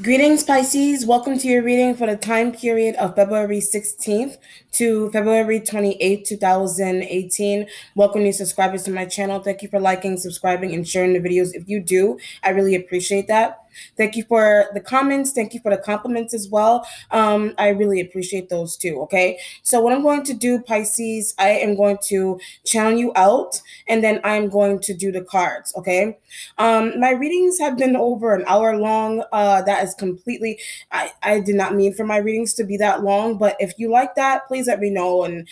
Greetings, Pisces. Welcome to your reading for the time period of February 16th to February 28th, 2018. Welcome new subscribers to my channel. Thank you for liking, subscribing, and sharing the videos. If you do, I really appreciate that. Thank you for the comments. Thank you for the compliments as well. I really appreciate those too, okay? So what I'm going to do, Pisces, I am going to channel you out, and then I'm going to do the cards, okay? My readings have been over an hour long. That is completely, I did not mean for my readings to be that long, but if you like that, please let me know. And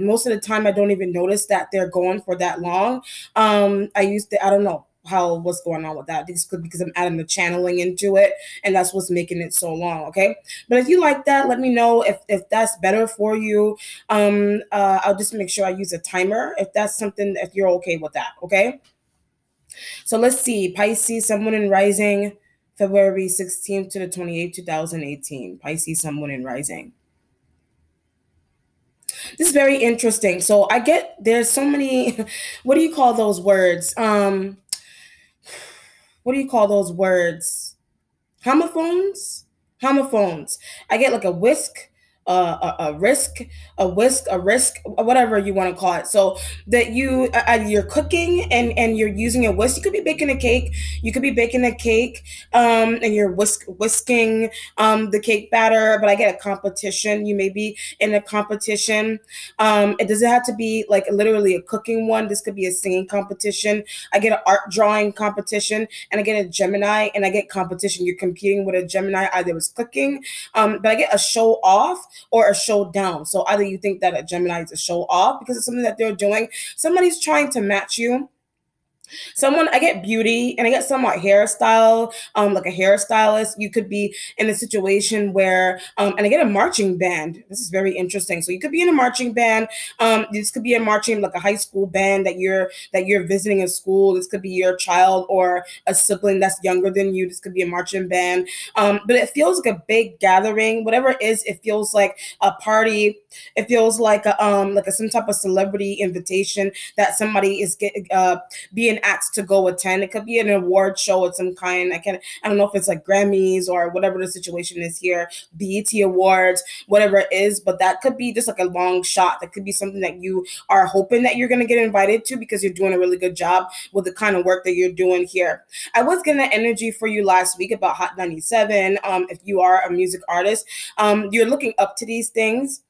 most of the time, I don't even notice that they're going for that long. I don't know what's going on with that. This could because I'm adding the channeling into it, and that's what's making it so long. Okay, but if you like that, let me know if that's better for you. I'll just make sure I use a timer if that's something, if you're okay with that. Okay, so let's see. Pisces, Sun, Moon, and Rising, February 16th to the 28th, 2018. Pisces, Sun, Moon, and Rising. This is very interesting. So there's so many, what do you call those words? What do you call those words? Homophones? Homophones. I get like a whisk, a risk, a risk, whatever you want to call it. So that you're cooking and you're using a whisk. You could be baking a cake. You could be baking a cake, and you're whisking the cake batter. But I get a competition. You may be in a competition. It doesn't have to be like literally a cooking one. This could be a singing competition. I get an art drawing competition, and I get a Gemini, and I get competition. You're competing with a Gemini. Either it's cooking, but I get a show off or a show down. So either you think that a Gemini is a show off because it's something that they're doing. Somebody's trying to match you. I get beauty, and I get somewhat hairstyle, like a hairstylist. You could be in a situation where, and I get a marching band. This is very interesting. So you could be in a marching band. This could be a marching, like a high school band that you're visiting a school. This could be your child or a sibling that's younger than you. This could be a marching band. But it feels like a big gathering. Whatever it is, it feels like a party. It feels like some type of celebrity invitation that somebody is being asked to go attend. It could be an award show of some kind. I don't know if it's like Grammys or whatever the situation is here, BET Awards, whatever it is, but that could be just like a long shot. That could be something that you are hoping that you're going to get invited to because you're doing a really good job with the kind of work that you're doing here. I was getting an energy for you last week about Hot 97. If you are a music artist, you're looking up to these things,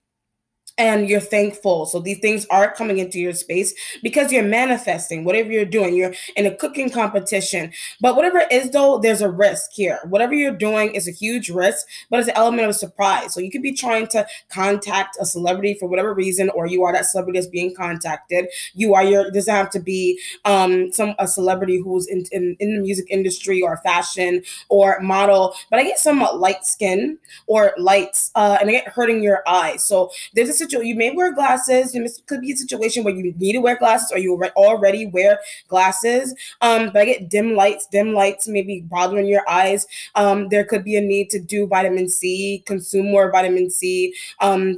and you're thankful. So these things are coming into your space because you're manifesting whatever you're doing. You're in a cooking competition. But whatever it is, though, there's a risk here. Whatever you're doing is a huge risk, but it's an element of surprise. So you could be trying to contact a celebrity for whatever reason, or you are that celebrity that's being contacted. It doesn't have to be a celebrity who's in the music industry or fashion or model. But I get somewhat light skin or lights, and I get hurting your eyes. So there's a situation, you may wear glasses. It could be a situation where you need to wear glasses or you already wear glasses. But I get dim lights may be bothering your eyes. There could be a need to do vitamin C, consume more vitamin C,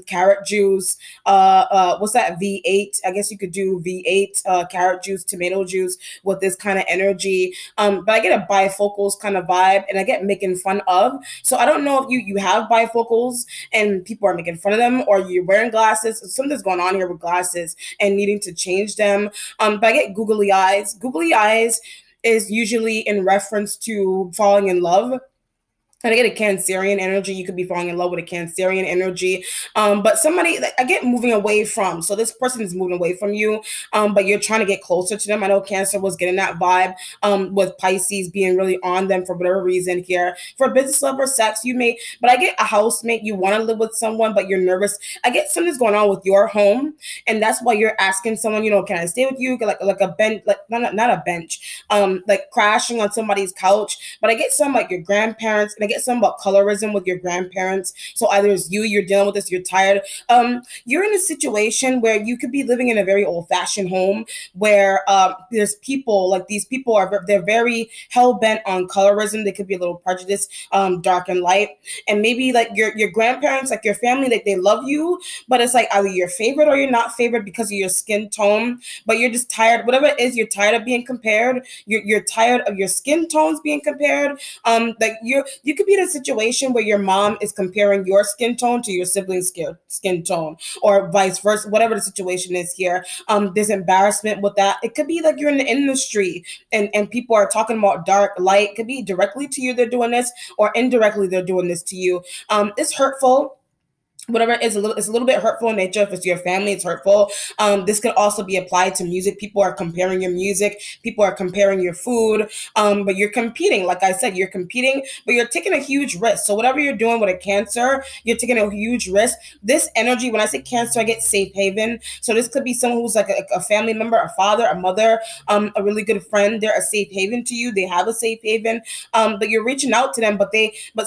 carrot juice. What's that? V8. I guess you could do V8, carrot juice, tomato juice with this kind of energy. But I get a bifocals kind of vibe, and I get making fun of. So I don't know if you have bifocals and people are making fun of them, or you're wearing glasses. Something's going on here with glasses and needing to change them. But I get googly eyes. Googly eyes is usually in reference to falling in love. And I get a Cancerian energy. You could be falling in love with a Cancerian energy. But somebody, I get moving away from. So this person is moving away from you, but you're trying to get closer to them. I know Cancer was getting that vibe with Pisces being really on them for whatever reason here. For business, love, or sex, but I get a housemate. You want to live with someone, but you're nervous. I get something's going on with your home, and that's why you're asking someone, can I stay with you? Like a bench, like not a bench, like crashing on somebody's couch. But I get some like your grandparents, and I get some about colorism with your grandparents. So either it's you're dealing with this, you're tired. You're in a situation where you could be living in a very old-fashioned home where there's people, like these people they're very hell-bent on colorism. They could be a little prejudiced, dark and light. And maybe like your grandparents, like your family, like they love you, but it's like either you're favored or you're not favored because of your skin tone, but you're just tired. Whatever it is, you're tired of being compared. You're tired of your skin tones being compared. Like you could be in a situation where your mom is comparing your skin tone to your sibling's skin tone, or vice versa, whatever the situation is here. There's embarrassment with that. It could be like you're in the industry and people are talking about dark, light. It could be directly to you they're doing this, or indirectly they're doing this to you. It's hurtful. Whatever it is, it's a little bit hurtful in nature. If it's your family, it's hurtful. This could also be applied to music. People are comparing your music. People are comparing your food. But you're competing. Like I said, you're competing, but you're taking a huge risk. So whatever you're doing with a Cancer, you're taking a huge risk. This energy, when I say Cancer, I get safe haven. So this could be someone who's like a family member, a father, a mother, a really good friend. They're a safe haven to you. They have a safe haven. But you're reaching out to them, but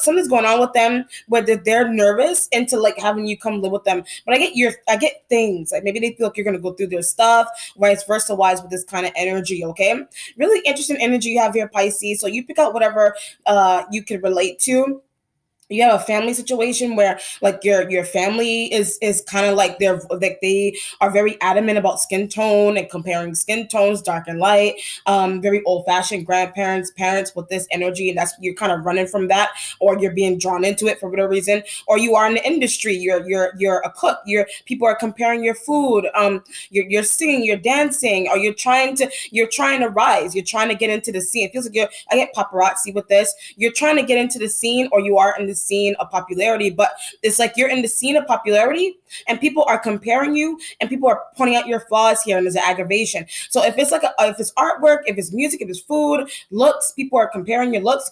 something's going on with them where they're nervous into like having you come live with them. But I get things like maybe they feel like you're gonna go through their stuff, vice versa wise with this kind of energy. Okay, really interesting energy you have here, Pisces. So you pick out whatever you can relate to. You have a family situation where like your family is kind of like they are very adamant about skin tone and comparing skin tones, dark and light. Very old fashioned grandparents, parents with this energy, and that's you're kind of running from that, or you're being drawn into it for whatever reason, or you are in the industry. You're a cook. People are comparing your food. You're singing, you're dancing, or you're trying to rise. You're trying to get into the scene. It feels like I get paparazzi with this. You're trying to get into the scene, or you are in the scene of popularity, but it's like you're in the scene of popularity and people are comparing you and people are pointing out your flaws here, and there's an aggravation. So if it's like if it's artwork, if it's music, if it's food, looks, people are comparing your looks,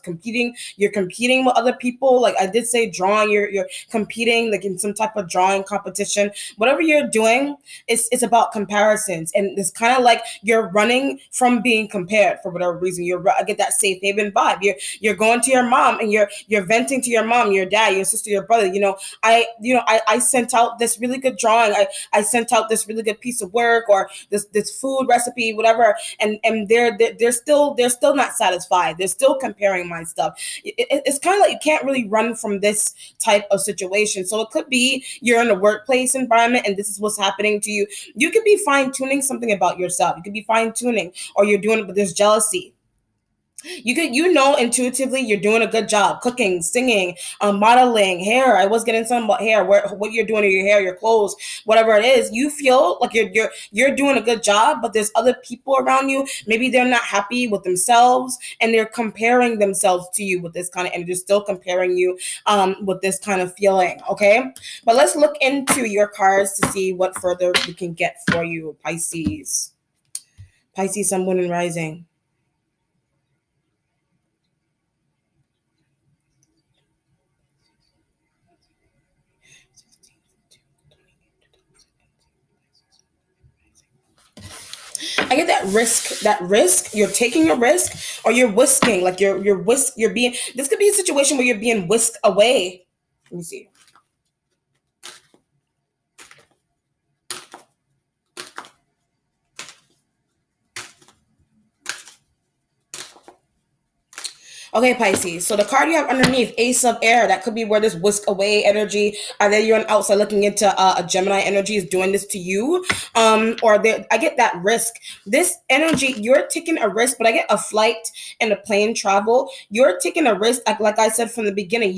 you're competing with other people. Like I did say, drawing, you're competing like in some type of drawing competition. Whatever you're doing, it's about comparisons, and it's kind of like you're running from being compared for whatever reason. I get that safe haven vibe. You're going to your mom and you're venting to your mom, your dad, your sister, your brother. I sent out this really good drawing. I sent out this really good piece of work, or this food recipe, whatever, and they're still not satisfied. They're still comparing my stuff. It's kind of like you can't really run from this type of situation. So it could be you're in a workplace environment and this is what's happening to you. You could be fine tuning something about yourself. You could be fine tuning, or you're doing it, but there's jealousy. Intuitively you're doing a good job cooking, singing, modeling, hair. I was getting something about hair, what you're doing to your hair, your clothes, whatever it is. You feel like you're doing a good job, but there's other people around you. Maybe they're not happy with themselves and they're comparing themselves to you with this kind of energy. They're still comparing you with this kind of feeling. Okay, but let's look into your cards to see what further we can get for you, Pisces. Pisces, Sun, Moon, and Rising. I get that risk, you're taking a risk, or you're whisking, like you're being, this could be a situation where you're being whisked away. Let me see. Okay, Pisces. So the card you have underneath, Ace of Air, that could be where this whisk away energy, either you're on outside looking into a Gemini energy is doing this to you, or I get that risk. This energy, you're taking a risk, but I get a flight and a plane travel. You're taking a risk, like I said from the beginning.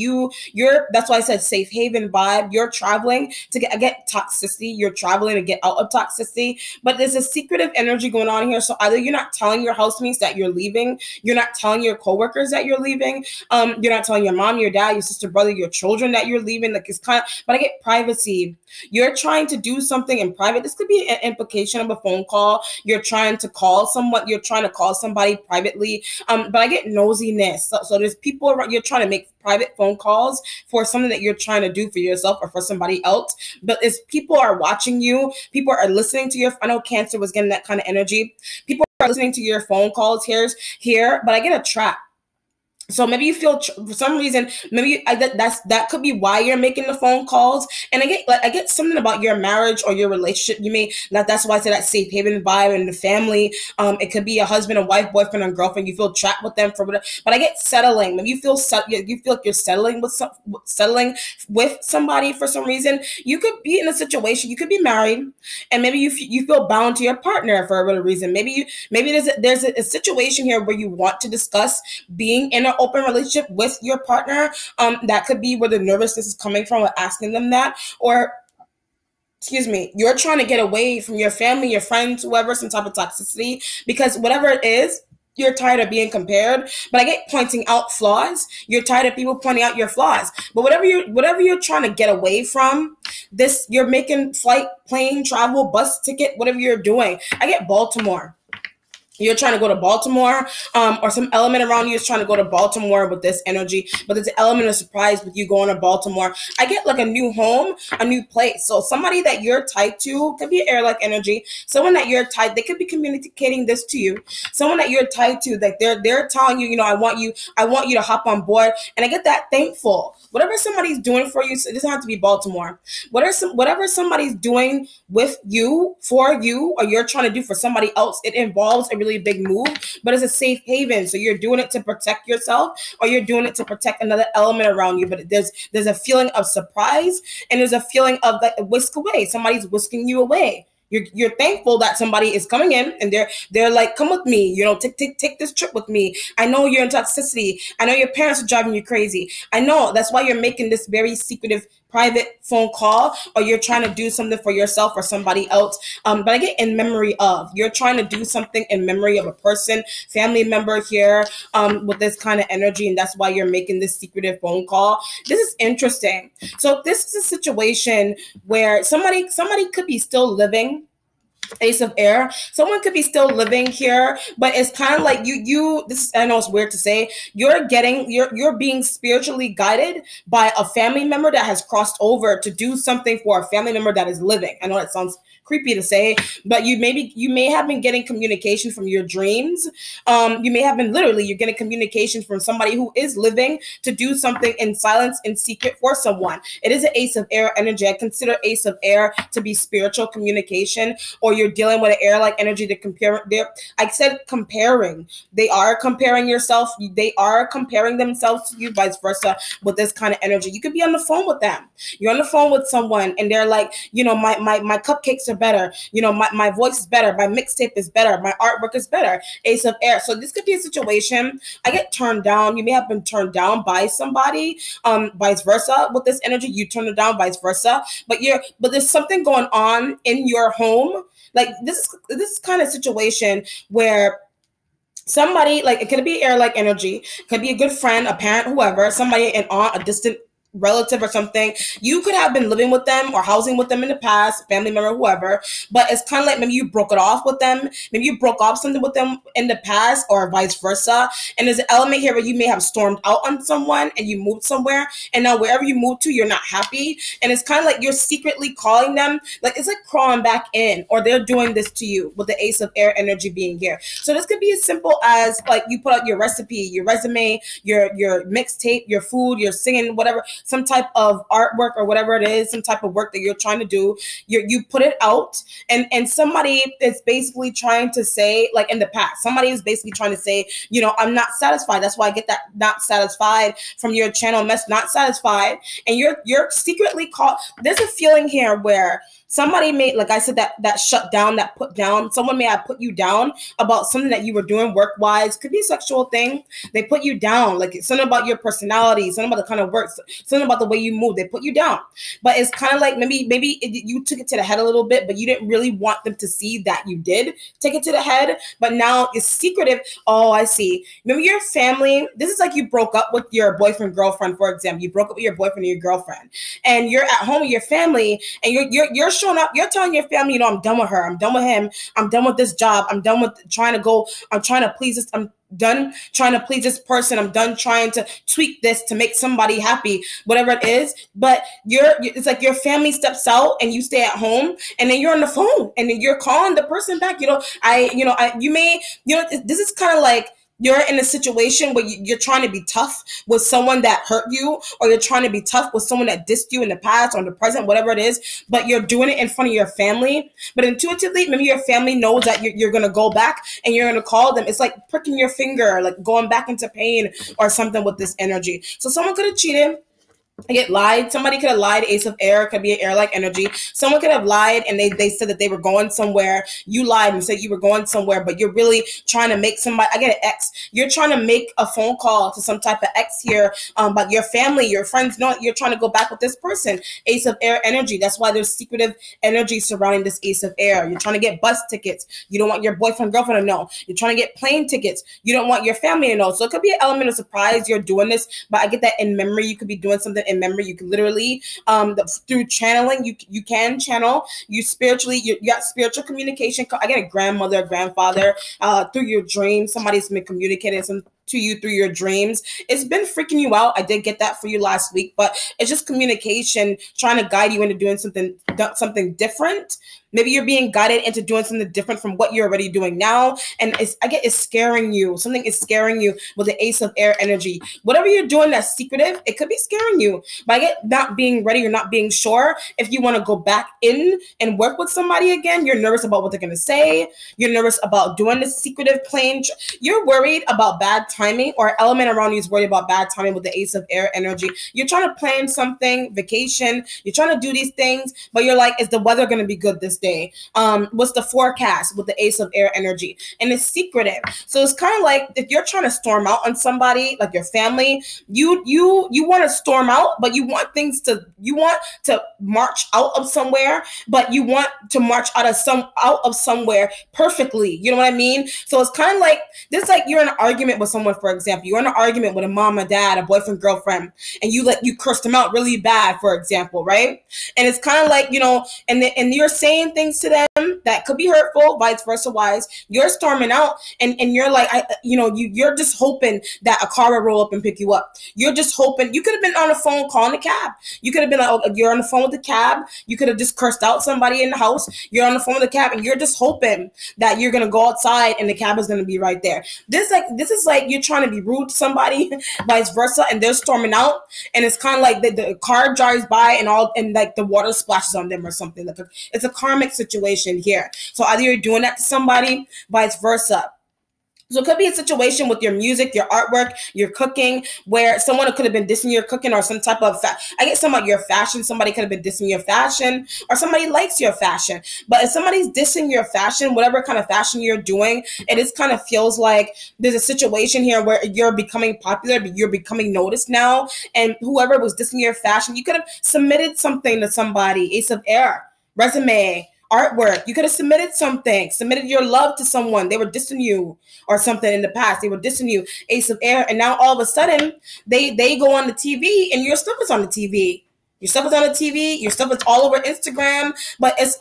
That's why I said safe haven vibe. You're traveling I get toxicity. You're traveling to get out of toxicity, but there's a secretive energy going on here. So either you're not telling your housemates that you're leaving, you're not telling your coworkers that you're leaving, you're not telling your mom, your dad, your sister, brother, your children that you're leaving. Like it's kind of, but I get privacy. You're trying to do something in private. This could be an implication of a phone call. You're trying to call someone. You're trying to call somebody privately. But I get nosiness. So there's people around. You're trying to make private phone calls for something that you're trying to do for yourself or for somebody else. But it's people are watching you. People are listening to your. I know Cancer was getting that kind of energy. People are listening to your phone calls here. But I get a trap. So maybe you feel for some reason, maybe that could be why you're making the phone calls. And I get something about your marriage or your relationship. That's why I say that safe haven vibe and the family. It could be a husband and wife, boyfriend and girlfriend. You feel trapped with them for whatever. But I get settling. Maybe you feel like you're settling with somebody for some reason. You could be in a situation. You could be married, and maybe you feel bound to your partner for whatever reason. Maybe there's a situation here where you want to discuss being in an open relationship with your partner. That could be where the nervousness is coming from with asking them that, or excuse me, you're trying to get away from your family, your friends, whoever, some type of toxicity, because whatever it is, you're tired of being compared. But I get pointing out flaws. You're tired of people pointing out your flaws. But whatever you're trying to get away from, this, you're making flight, plane, travel, bus ticket, whatever you're doing. I get Baltimore. You're trying to go to Baltimore, or some element around you is trying to go to Baltimore with this energy, but there's an element of surprise with you going to Baltimore. I get like a new home, a new place. So somebody that you're tied to, could be air-like energy, someone that you're tied, they could be communicating this to you. Someone that you're tied to, that they're telling you, I want you to hop on board. And I get that thankful. Whatever somebody's doing for you, so it doesn't have to be Baltimore. Whatever somebody's doing with you, for you, or you're trying to do for somebody else, it involves a really big move, but it's a safe haven. So you're doing it to protect yourself, or you're doing it to protect another element around you. But there's a feeling of surprise, and there's a feeling of like whisk away. Somebody's whisking you away. You're thankful that somebody is coming in and they're like, come with me, take this trip with me. I know you're in toxicity. I know your parents are driving you crazy. I know that's why you're making this very secretive private phone call, or you're trying to do something for yourself or somebody else. But I get in memory of, you're trying to do something in memory of a person, family member here, with this kind of energy. And that's why you're making this secretive phone call. This is interesting. So this is a situation where somebody could be still living. Ace of Air. Someone could be still living here, but it's kind of like I know it's weird to say, you're being spiritually guided by a family member that has crossed over to do something for a family member that is living. I know that sounds creepy to say, but you may have been getting communication from your dreams. You may have been you're getting communication from somebody who is living to do something in silence, in secret for someone. It is an Ace of Air energy. I consider Ace of Air to be spiritual communication, or you're dealing with an air-like energy to compare. I said comparing. They are comparing yourself. They are comparing themselves to you, vice versa, with this kind of energy. You could be on the phone with them. You're on the phone with someone and they're like, my cupcakes are better. My voice is better. My mixtape is better. My artwork is better. Ace of Air. So this could be a situation. I get turned down. You may have been turned down by somebody, vice versa. With this energy, you turn it down, vice versa. But there's something going on in your home. Like this is kind of situation where somebody, like, it could be air-like energy, could be a good friend, a parent, whoever, somebody, an aunt, a distant relative or something. You could have been living with them or housing with them in the past, family member, whoever, but it's kind of like maybe you broke it off with them. Maybe you broke off something with them in the past, or vice versa. And there's an element here where you may have stormed out on someone and you moved somewhere, and now wherever you moved to, you're not happy. And it's kind of like you're secretly calling them, like it's like crawling back in, or they're doing this to you with the Ace of Air energy being here. So this could be as simple as like you put out your recipe, your resume, your mixtape, your food, your singing, whatever, some type of artwork or whatever it is, some type of work that you're trying to do. You put it out, and somebody is basically trying to say, like in the past, somebody is basically trying to say, I'm not satisfied. That's why I get that not satisfied from your channel mess, not satisfied. And you're secretly caught. There's a feeling here where somebody may, like I said, that shut down, that put down, someone may have put you down about something that you were doing work-wise. Could be a sexual thing. They put you down, like it's something about your personality, something about the kind of work, something about the way you move. They put you down. But it's kind of like maybe you took it to the head a little bit, but you didn't really want them to see that you did take it to the head. But now it's secretive. Oh, I see. Remember your family? This is like you broke up with your boyfriend, girlfriend, for example. You broke up with your boyfriend or your girlfriend, and you're at home with your family, and you're showing up, you're telling your family, I'm done with her, I'm done with him, I'm done with this job, I'm done with trying to please this, I'm done trying to please this person, I'm done trying to tweak this to make somebody happy, whatever it is. But it's like your family steps out and you stay at home, and then you're on the phone and then you're calling the person back. This is kind of like you're in a situation where you're trying to be tough with someone that hurt you, or you're trying to be tough with someone that dissed you in the past or in the present, whatever it is, but you're doing it in front of your family. But intuitively, maybe your family knows that you're going to go back and you're going to call them. It's like pricking your finger, like going back into pain or something with this energy. So someone could have cheated. I get lied. Somebody could have lied. Ace of air could be an air-like energy. Someone could have lied and they said that they were going somewhere. You lied and said you were going somewhere, but you're really trying to make somebody. I get an ex. You're trying to make a phone call to some type of ex here, but your family, your friends know you're trying to go back with this person. Ace of air energy. That's why there's secretive energy surrounding this ace of air. You're trying to get bus tickets. You don't want your boyfriend, girlfriend to know. You're trying to get plane tickets. You don't want your family to know. So it could be an element of surprise. You're doing this, but I get that in memory. You could be doing something in memory. You can literally through channeling, you can channel you spiritually. You got spiritual communication. I get a grandmother, a grandfather through your dreams. Somebody's been communicating some to you through your dreams. It's been freaking you out. I did get that for you last week, but it's just communication trying to guide you into doing something different. Maybe you're being guided into doing something different from what you're already doing now. And it's scaring you. Something is scaring you with the ace of air energy. Whatever you're doing that's secretive, it could be scaring you. But I get not being ready or not being sure. If you want to go back in and work with somebody again, you're nervous about what they're going to say. You're nervous about doing this secretive plane. You're worried about bad timing, or element around you is worried about bad timing with the ace of air energy. You're trying to plan something, vacation. You're trying to do these things, but you're like, is the weather going to be good this day? What's the forecast with the ace of air energy? And it's secretive. So it's kind of like if you're trying to storm out on somebody, like your family, you want to storm out, but you want to march out of somewhere, but you want to march out of somewhere perfectly. You know what I mean? So it's kind of like this, like you're in an argument with someone, for example. You're in an argument with a mom, a dad, a boyfriend, girlfriend, and you curse them out really bad, for example, right? And it's kind of like, and you're saying things to them that could be hurtful, vice versa wise. You're storming out and you're like, you're just hoping that a car will roll up and pick you up. You're just hoping. You could have been on a phone calling a cab. You could have been like, you're on the phone with the cab. You could have just cursed out somebody in the house. You're on the phone with the cab and you're just hoping that you're going to go outside and the cab is going to be right there. This is like you're trying to be rude to somebody, vice versa, and they're storming out, and it's kind of like the car drives by and like the water splashes on them or something. Like it's a karmic situation here. So either you're doing that to somebody, vice versa. So it could be a situation with your music, your artwork, your cooking, where someone could have been dissing your cooking or some type of I get some of your fashion. Somebody could have been dissing your fashion, or somebody likes your fashion. But if somebody's dissing your fashion, whatever kind of fashion you're doing, it just kind of feels like there's a situation here where you're becoming popular, but you're becoming noticed now. And whoever was dissing your fashion, you could have submitted something to somebody. Ace of air, resume, artwork. You could have submitted your love to someone. They were dissing you or something in the past. They were dissing you, ace of air. And now all of a sudden they go on the TV and your stuff is on the TV. Your stuff is on the TV. Your stuff is all over Instagram. But it's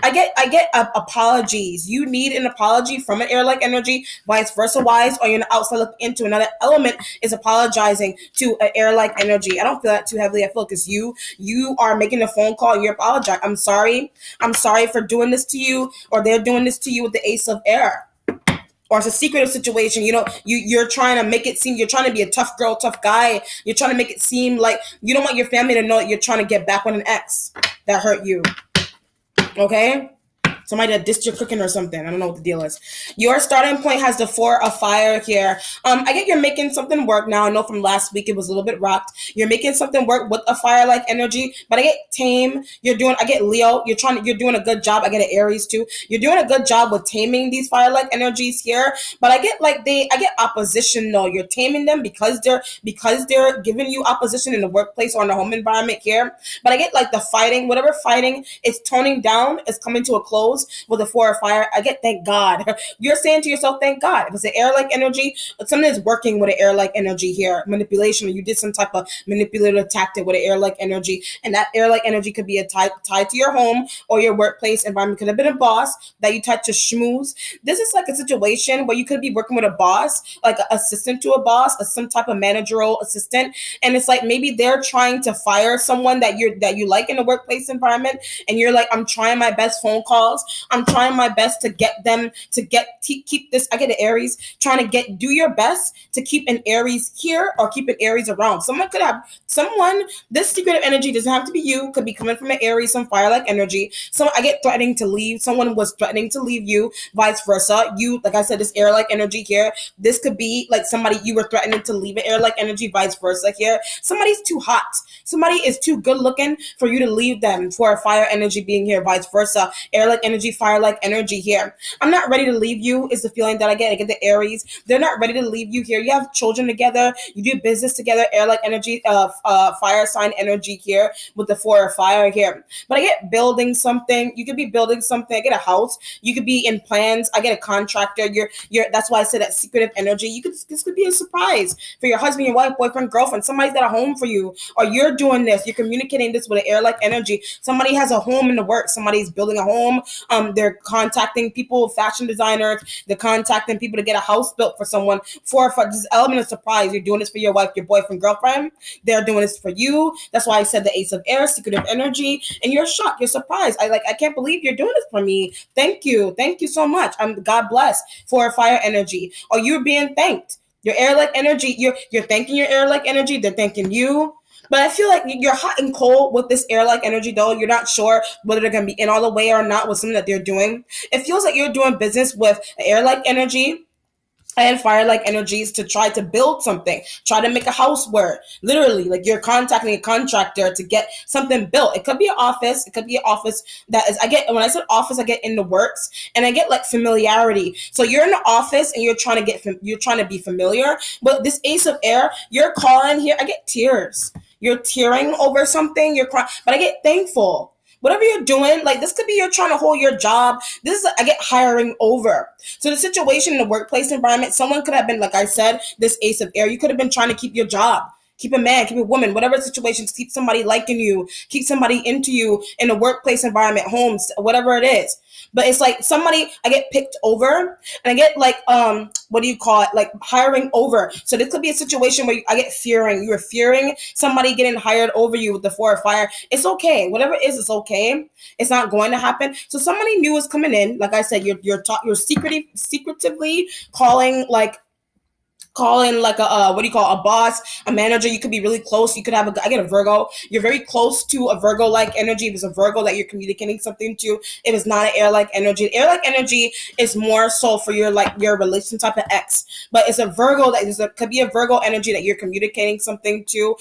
I get apologies. You need an apology from an air-like energy, vice versa wise, or you're outside looking into another element is apologizing to an air-like energy. I don't feel that too heavily. I feel because you are making a phone call and you're apologizing. I'm sorry for doing this to you, or they're doing this to you with the ace of air. Or it's a secretive situation. You're trying to make it seem you're trying to be a tough girl, tough guy. You're trying to make it seem like you don't want your family to know that you're trying to get back with an ex that hurt you. Okay? Somebody that dissed your cooking or something. I don't know what the deal is. Your starting point has the 4 of fire here. I get you're making something work now. I know from last week it was a little bit rocked. You're making something work with a fire-like energy, but I get tame. I get Leo. You're doing a good job. I get an Aries too. You're doing a good job with taming these fire-like energies here, but I get opposition though. You're taming them because they're giving you opposition in the workplace or in the home environment here. But I get like the fighting, whatever fighting is toning down, is coming to a close with the 4 of fire. I get thank God. You're saying to yourself, thank God. If it's an air-like energy, something is working with an air-like energy here. Manipulation, or you did some type of manipulative tactic with an air-like energy. And that air-like energy could be tied to your home or your workplace environment. Could have been a boss that you tried to schmooze. This is like a situation where you could be working with a boss, like an assistant to a boss, or some type of managerial assistant. And it's like maybe they're trying to fire someone that you like in a workplace environment. And you're like, I'm trying my best phone calls. I'm trying my best to get them to keep this. I get an Aries trying to do your best to keep an Aries here or keep an Aries around. This secretive energy doesn't have to be you. Could be coming from an Aries, some fire-like energy. I get threatening to leave. Someone was threatening to leave you, vice versa. You, like I said, this air-like energy here. This could be like somebody you were threatening to leave an air-like energy, vice versa here. Somebody's too hot. Somebody is too good looking for you to leave them for a fire energy being here, vice versa. Air-like energy, fire-like energy here. I'm not ready to leave you is the feeling that I get. I get the Aries. They're not ready to leave you here. You have children together. You do business together. Air-like energy, fire sign energy here with the 4 of fire here. But I get building something. You could be building something. I get a house. You could be in plans. I get a contractor. That's why I said that secretive energy. This could be a surprise for your husband, your wife, boyfriend, girlfriend. Somebody's got a home for you, or you're doing this. You're communicating this with an air-like energy. Somebody has a home in the works. Somebody's building a home. They're contacting people, fashion designers. They're contacting people to get a house built for someone. For this element of surprise, you're doing this for your wife, your boyfriend, girlfriend. They're doing this for you. That's why I said the Ace of Air, secretive energy, and you're shocked. You're surprised. I can't believe you're doing this for me. Thank you so much. God bless for fire energy. Or you're being thanked. Your air-like energy. You're thanking your air-like energy. They're thanking you. But I feel like you're hot and cold with this air-like energy, though. You're not sure whether they're going to be in all the way or not with something that they're doing. It feels like you're doing business with air-like energy and fire-like energies to try to build something, try to make a house work. Literally, like you're contacting a contractor to get something built. It could be an office. It could be an office that is, when I said office, I get in the works, and I get like familiarity. So you're in the office and you're trying to be familiar. But this Ace of Air, you're calling here. I get tears. You're tearing over something. You're crying, but I get thankful. Whatever you're doing, like this could be you're trying to hold your job. I get hiring over. So the situation in the workplace environment, someone could have been, like I said, this Ace of Air. You could have been trying to keep your job, keep a man, keep a woman, whatever situations, keep somebody liking you, keep somebody into you in a workplace environment, homes, whatever it is. But it's like I get picked over, and I get like, what do you call it? Like hiring over. So this could be a situation where I get fearing. You're fearing somebody getting hired over you with the 4 of fire. It's okay. Whatever it is, it's okay. It's not going to happen. So somebody new is coming in. Like I said, you're secretively calling like a what do you call it? A boss, a manager. You could be really close. You could have I get a Virgo. You're very close to a Virgo-like energy. If it's a Virgo that you're communicating something to, if it's not an air-like energy. Air-like energy is more so for your relation type of ex. But it's a Virgo could be a Virgo energy that you're communicating something to.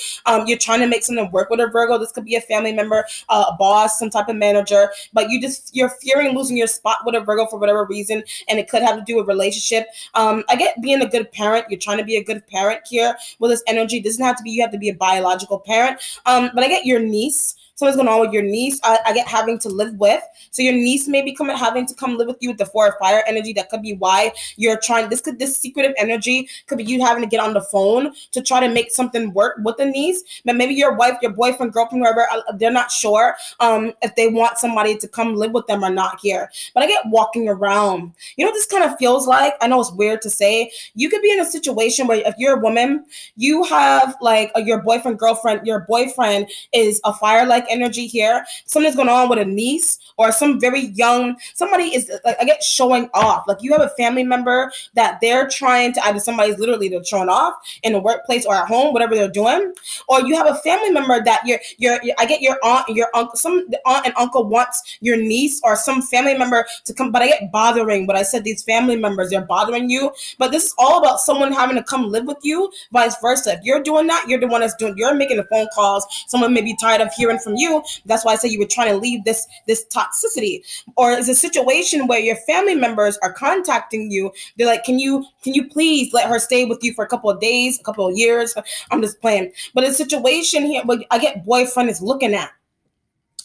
You're trying to make something work with a Virgo. This could be a family member, a boss, some type of manager. But you're fearing losing your spot with a Virgo for whatever reason, and it could have to do with relationship. I get being a good parent. You're trying to be a good parent here with this energy. It doesn't have to be you have to be a biological parent. But I get your niece. Something's going on with your niece. I get having to live with. So your niece may be having to come live with you with the 4 of fire energy. That could be why you're trying. This secretive energy could be you having to get on the phone to try to make something work with the niece. But maybe your wife, your boyfriend, girlfriend, whoever, they're not sure if they want somebody to come live with them or not here. But I get walking around. You know what this kind of feels like? I know it's weird to say. You could be in a situation where if you're a woman, you have like your boyfriend, girlfriend, your boyfriend is a fire-like energy here. Something's going on with a niece or some very young, somebody is like, I get showing off. Like you have a family member that they're trying to, either somebody's literally they're showing off in the workplace or at home, whatever they're doing. Or you have a family member that I get your aunt and your uncle, the aunt and uncle wants your niece or some family member to come, but I get bothering. But I said these family members, they're bothering you. But this is all about someone having to come live with you, vice versa. If you're doing that, you're the one you're making the phone calls. Someone may be tired of hearing from you. That's why I say you were trying to leave this toxicity. Or it's a situation where your family members are contacting you. They're like, can you please let her stay with you for a couple of days, a couple of years? I'm just playing. But a situation here, but I get boyfriend is looking at.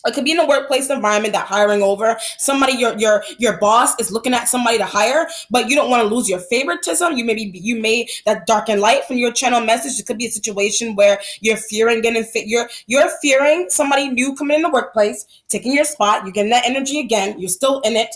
It could be in a workplace environment that hiring over somebody, your boss is looking at somebody to hire, but you don't want to lose your favoritism. You may that dark and light from your channel message. It could be a situation where you're fearing getting fit. You're fearing somebody new coming in the workplace, taking your spot. You're getting that energy again. You're still in it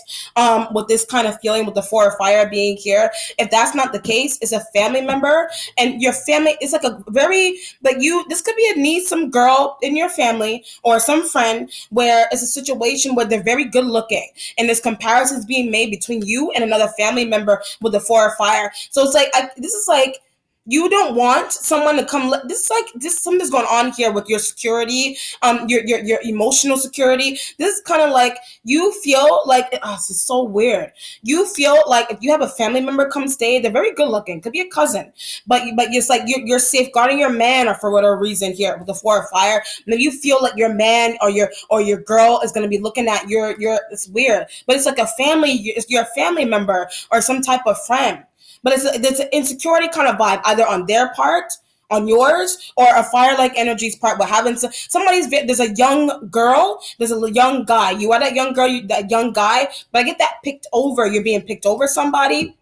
with this kind of feeling with the 4 of fire being here. If that's not the case, it's a family member, and your family is like a very this could be a niece, some girl in your family or some friend, where it's a situation where they're very good looking and there's comparisons being made between you and another family member with the 4 of fire. So it's like, this is like, You don't want someone to come. This is like this. Something's going on here with your security, your emotional security. This is kind of like you feel like this is so weird. You feel like if you have a family member come stay, they're very good looking. Could be a cousin, but it's like you're safeguarding your man, or for whatever reason here with the Four of Fire. And you feel like your man or your girl is going to be looking at your. It's weird, but it's like a family. It's your family member or some type of friend. But it's an insecurity kind of vibe, either on their part, on yours, or a fire-like energy's part. But having somebody's, there's a young girl, there's a young guy. You are that young girl, that young guy. But I get that picked over. You're being picked over somebody.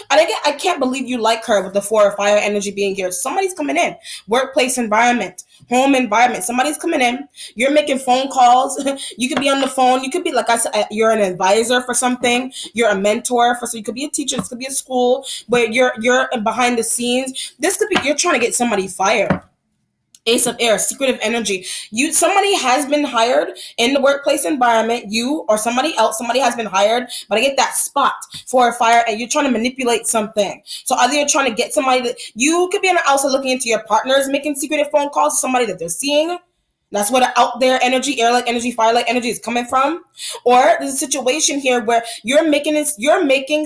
I can't believe you like her with the Four of Fire energy being here. Somebody's coming in. Workplace environment, home environment. Somebody's coming in. You're making phone calls. You could be on the phone. You could be, like I said, you're an advisor for something. You're a mentor for, so you could be a teacher. This could be a school where you're behind the scenes. This could be, you're trying to get somebody fired. Ace of Air, secretive energy. Somebody has been hired in the workplace environment. You or somebody else, somebody has been hired, but I get that spot for a fire, and you're trying to manipulate something. So either you're trying to get somebody that you could be on the outside looking into your partners, making secretive phone calls to somebody that they're seeing. That's where the out there energy, air-like energy, fire-like energy is coming from. Or there's a situation here where you're making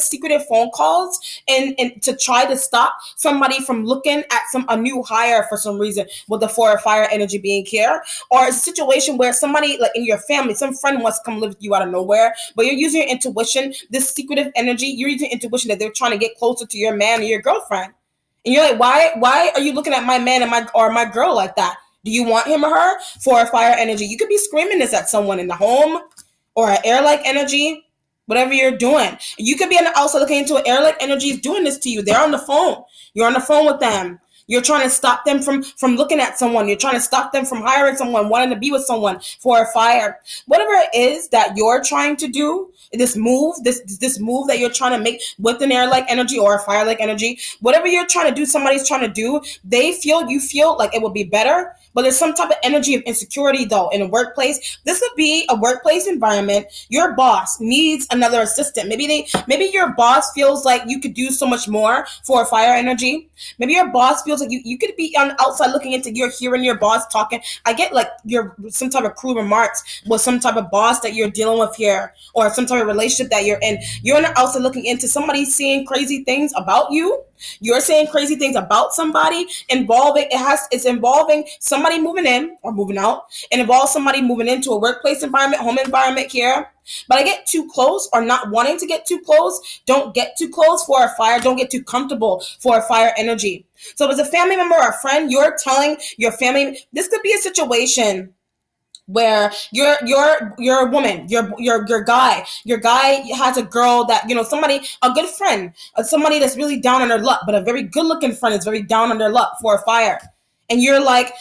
secretive phone calls and to try to stop somebody from looking at a new hire for some reason, with the Four of Fire energy being here. Or it's a situation where somebody, like in your family, some friend wants to come live with you out of nowhere, but you're using your intuition, this secretive energy, you're using intuition that they're trying to get closer to your man or your girlfriend. And you're like, why are you looking at my man and my girl like that? Do you want him or her? For a fire energy, you could be screaming this at someone in the home, or an air-like energy, whatever you're doing. You could be also looking into an air-like energy is doing this to you. They're on the phone. You're on the phone with them. You're trying to stop them from looking at someone. You're trying to stop them from hiring someone, wanting to be with someone for a fire. Whatever it is that you're trying to do, this move that you're trying to make with an air-like energy or a fire-like energy, whatever you're trying to do, somebody's trying to do, you feel like it would be better. But there's some type of energy of insecurity, though, in a workplace. This could be a workplace environment. Your boss needs another assistant. Maybe your boss feels like you could do so much more for a fire energy. Maybe your boss feels like you could be on the outside looking into, you're hearing your boss talking. I get like some type of cruel remarks with some type of boss that you're dealing with here, or some type of relationship that you're in. You're on the outside looking into somebody saying crazy things about you. You're saying crazy things about somebody, it's involving somebody moving in or moving out. It involves somebody moving into a workplace environment, home environment here. But I get too close, or not wanting to get too close. Don't get too close for a fire. Don't get too comfortable for a fire energy. So as a family member or a friend, you're telling your family, this could be a situation where you're a woman, your guy has a girl that, somebody, a good friend, somebody that's really down on their luck, but a very good looking friend is very down on their luck for a fire. And you're like,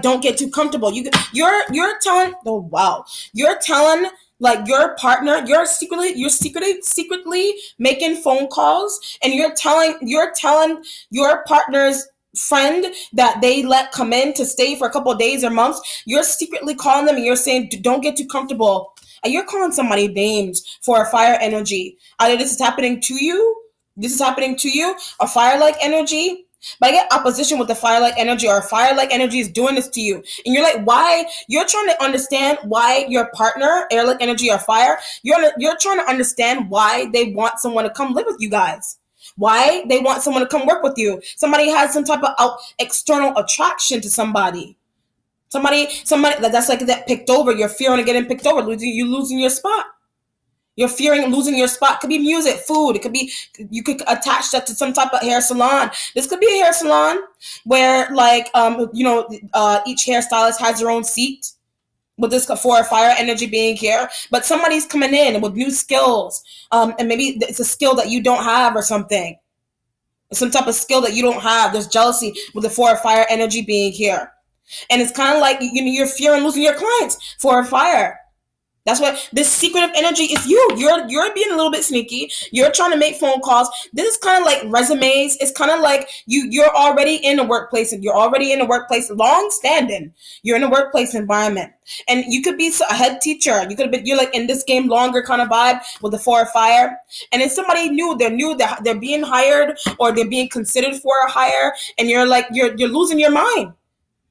don't get too comfortable. You're telling, oh wow, you're telling like your partner, you're secretly making phone calls, and you're telling your partner's friend that they let come in to stay for a couple of days or months. You're secretly calling them and you're saying, don't get too comfortable. And you're calling somebody names for a fire energy. Either this is happening to you, a fire-like energy. But I get opposition with the fire-like energy, or fire-like energy is doing this to you. And you're like, why? You're trying to understand why your partner, air-like energy or fire, you're trying to understand why they want someone to come live with you guys. Why they want someone to come work with you. Somebody has some type of external attraction to somebody. Somebody that's like that picked over. You're fearing of getting picked over. You're losing your spot. You're fearing losing your spot. It could be music, food. It could be, you could attach that to some type of hair salon. This could be a hair salon where each hairstylist has their own seat. With this for a fire energy being here, but somebody's coming in with new skills, and maybe it's a skill that you don't have or something, some type of skill that you don't have. There's jealousy with the for a fire energy being here, and it's kind of like you're fearing losing your clients for a fire. That's what this secretive energy is. You're being a little bit sneaky. You're trying to make phone calls. This is kind of like resumes. It's kind of like you're already in a workplace, and you're already in a workplace long standing. You're in a workplace environment, and you could be a head teacher. You could have been, you're like in this game longer kind of vibe with the 4 of fire. And then somebody new, they're being hired, or they're being considered for a hire, and you're like you're losing your mind.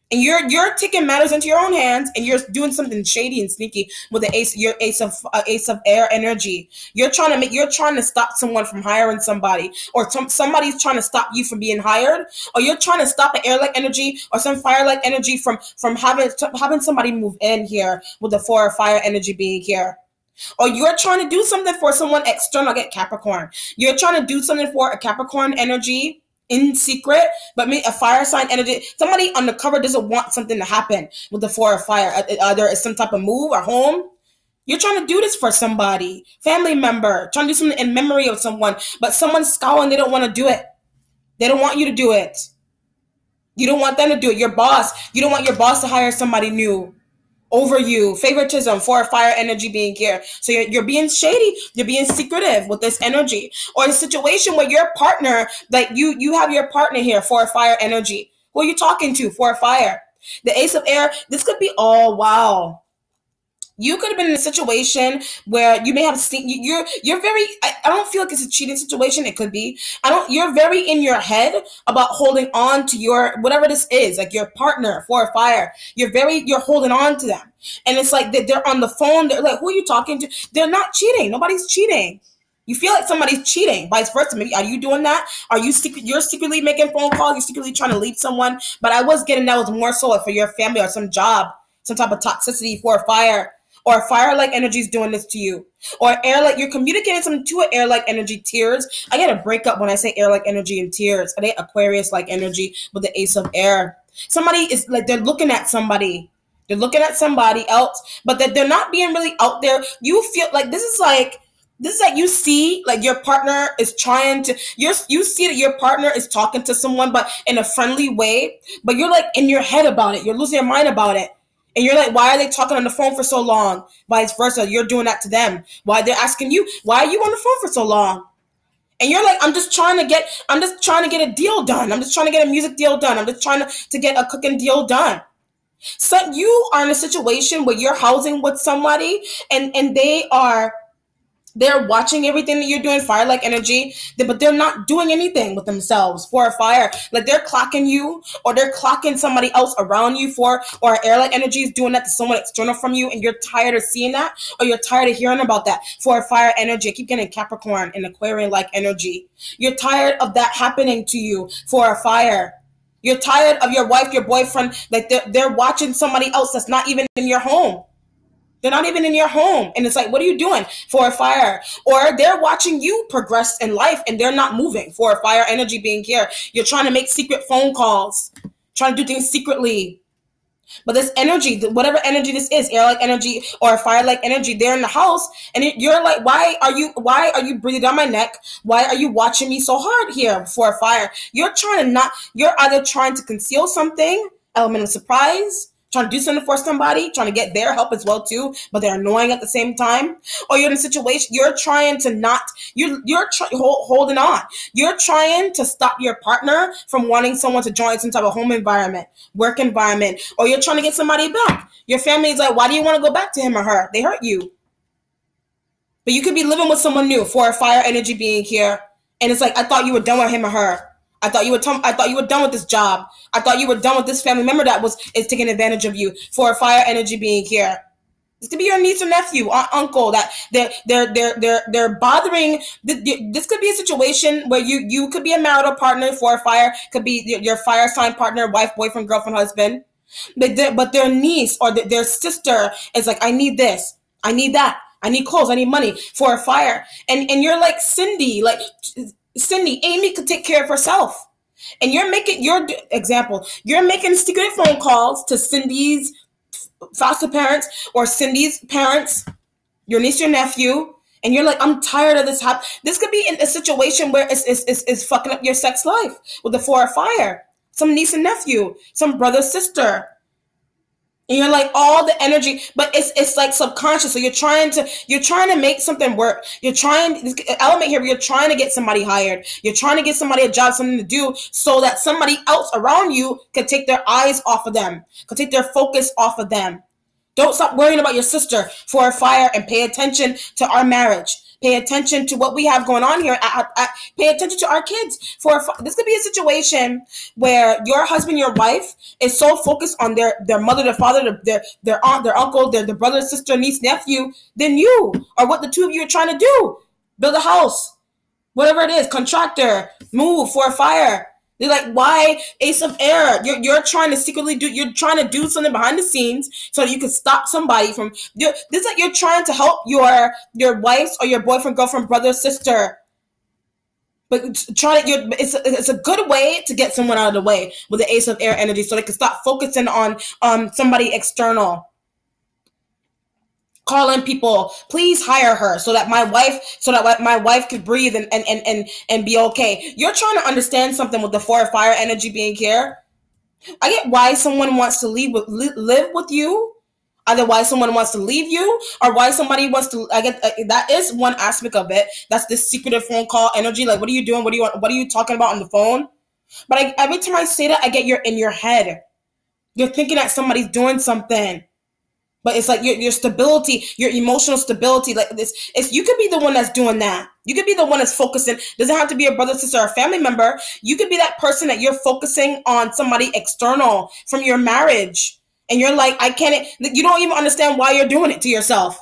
And you're taking matters into your own hands, and you're doing something shady and sneaky with the ace of air energy. You're trying to stop someone from hiring somebody, or somebody's trying to stop you from being hired, or you're trying to stop an air-like energy or some fire-like energy from having somebody move in here with the 4 of fire energy being here. Or you're trying to do something for someone external. Get Capricorn. You're trying to do something for a Capricorn energy in secret, but a fire sign energy. Somebody on the cover doesn't want something to happen with the 4 of fire. Either it's some type of move or home. You're trying to do this for somebody, family member, trying to do something in memory of someone, but someone's scowling. They don't want to do it. They don't want you to do it. You don't want them to do it. Your boss. You don't want your boss to hire somebody new over you. Favoritism, 4 of fire energy being here. So you're being shady. You're being secretive with this energy. Or a situation where your partner, like you have your partner here, 4 of fire energy. Who are you talking to? 4 of fire. The ace of air. This could be, oh, wow. You could have been in a situation where you may have seen, you're very, I don't feel like it's a cheating situation. It could be. You're very in your head about holding on to your, whatever this is, like your partner, 4 of fire. You're holding on to them. And it's like they're on the phone. They're like, who are you talking to? They're not cheating. Nobody's cheating. You feel like somebody's cheating. Vice versa. Maybe, are you doing that? You're secretly making phone calls. You're secretly trying to leave someone. But I was getting that was more so for your family or some job, some type of toxicity, 4 of fire. Or fire-like energy is doing this to you. Or air-like, you're communicating something to an air-like energy, tears. I get a breakup when I say air-like energy and tears. I get Aquarius-like energy with the ace of air. Somebody is like, they're looking at somebody. They're looking at somebody else, but that they're not being really out there. You feel like this is like you see like your partner is trying to, you see that your partner is talking to someone, but in a friendly way, but you're like in your head about it. You're losing your mind about it. And you're like, why are they talking on the phone for so long? Vice versa, you're doing that to them. Why they're asking you, why are you on the phone for so long? And you're like, I'm just trying to get a deal done. I'm just trying to get a music deal done. I'm just trying to get a cooking deal done. So you are in a situation where you're housing with somebody, and they're watching everything that you're doing, fire-like energy, but they're not doing anything with themselves, 4 of fire. Like they're clocking you, or they're clocking somebody else around you, or air-like energy is doing that to someone external from you, and you're tired of seeing that, or you're tired of hearing about that, 4 of fire energy. I keep getting Capricorn and Aquarian-like energy. You're tired of that happening to you, 4 of fire. You're tired of your wife, your boyfriend, like they're watching somebody else that's not even in your home. They're not even in your home. And it's like, what are you doing? 4 of fire. Or they're watching you progress in life and they're not moving. 4 of fire energy being here. You're trying to make secret phone calls, trying to do things secretly. But this energy, whatever energy this is, air-like energy or fire-like energy, they're in the house, and you're like, why are you breathing down my neck? Why are you watching me so hard here? 4 of fire. You're either trying to conceal something, element of surprise, trying to do something for somebody, trying to get their help as well too, but they're annoying at the same time. Or you're in a situation, you're trying to not, holding on. You're trying to stop your partner from wanting someone to join some type of home environment, work environment, or you're trying to get somebody back. Your family's like, why do you want to go back to him or her? They hurt you. But you could be living with someone new, 4 of fire energy being here. And it's like, I thought you were done with him or her. I thought you were done with this job. I thought you were done with this family member that is taking advantage of you. 4 of fire energy being here. This could be your niece or nephew, or uncle that they're bothering. This could be a situation where you could be a marital partner. 4 of fire could be your fire sign partner, wife, boyfriend, girlfriend, husband. But their niece or their sister is like, I need this, I need that, I need clothes, I need money. 4 of fire, and you're like Cindy, Amy could take care of herself. And you're making secret phone calls to Cindy's foster parents or Cindy's parents, your niece, your nephew, and you're like, I'm tired of this. This could be in a situation where it's fucking up your sex life with the 4 of fire. Some niece and nephew, some brother, sister. And you're like all the energy, but it's like subconscious. So you're trying to make something work. You're trying element here. You're trying to get somebody hired. You're trying to get somebody a job, something to do, so that somebody else around you can take their eyes off of them, can take their focus off of them. Don't stop worrying about your sister for a fire, and pay attention to our marriage. Pay attention to what we have going on here. Pay attention to our kids. This could be a situation where your husband, your wife, is so focused on their mother, their father, their aunt, their uncle, their brother, sister, niece, nephew, than you, or what the two of you are trying to do. Build a house, whatever it is, contractor, move for a fire. They're like, why Ace of Air? You're trying to secretly you're trying to do something behind the scenes so that you can stop somebody from. This is like you're trying to help your wife's or your boyfriend, girlfriend, brother, sister. But it's a good way to get someone out of the way with the Ace of Air energy, so they can stop focusing on somebody external. Calling people, please hire her so that my wife could breathe and be okay. You're trying to understand something with the 4 of fire energy being here. I get why someone wants to live with you, either why someone wants to leave you or why somebody wants to. I get that is one aspect of it. That's this secretive phone call energy. Like, what are you doing? What are you talking about on the phone? But every time I say that, I get you're in your head. You're thinking that somebody's doing something. But it's like your stability, your emotional stability, like this. You could be the one that's doing that. You could be the one that's focusing. Doesn't have to be a brother, sister, or a family member. You could be that person that you're focusing on somebody external from your marriage, and you're like, I can't. You don't even understand why you're doing it to yourself.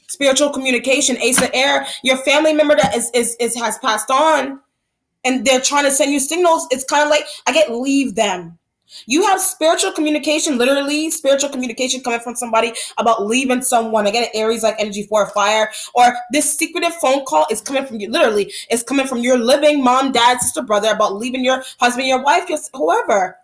Spiritual communication, Ace of Air. Your family member that has passed on, and they're trying to send you signals. It's kind of like leave them. You have spiritual communication, literally spiritual communication coming from somebody about leaving someone. I get an Aries like energy for a fire, or this secretive phone call is coming from you. Literally, it's coming from your living mom, dad, sister, brother about leaving your husband, your wife, whoever.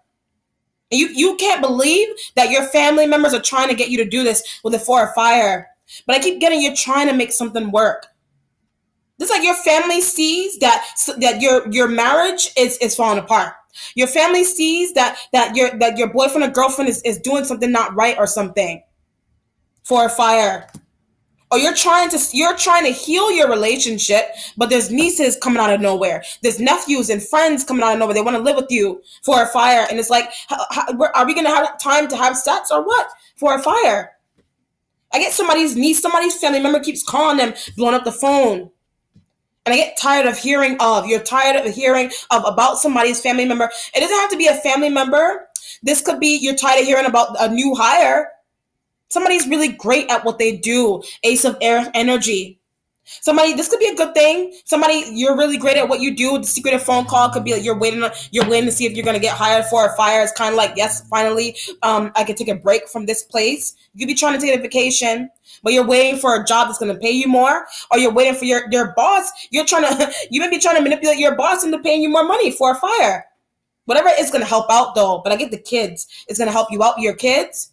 And you can't believe that your family members are trying to get you to do this with a 4 of fire. But I keep getting you're trying to make something work. This like your family sees that your marriage is falling apart. Your family sees that your boyfriend or girlfriend is doing something not right or something. 4 of fire. Or you're trying to heal your relationship, but there's nieces coming out of nowhere. There's nephews and friends coming out of nowhere. They want to live with you. 4 of fire. And it's like, are we going to have time to have sex or what? 4 of fire. I get somebody's niece, somebody's family member keeps calling them, blowing up the phone. And I get tired of you're tired of hearing about somebody's family member. It doesn't have to be a family member. This could be you're tired of hearing about a new hire. Somebody's really great at what they do. Ace of Air energy. This could be a good thing. You're really great at what you do. The secretive phone call could be like you're waiting to see if you're going to get hired for a fire. It's kind of like, yes, finally, I can take a break from this place. You could be trying to take a vacation, but you're waiting for a job that's going to pay you more, or you're waiting for your boss. You may be trying to manipulate your boss into paying you more money for a fire. Whatever is going to help out though. But I get the kids. It's going to help you out with your kids.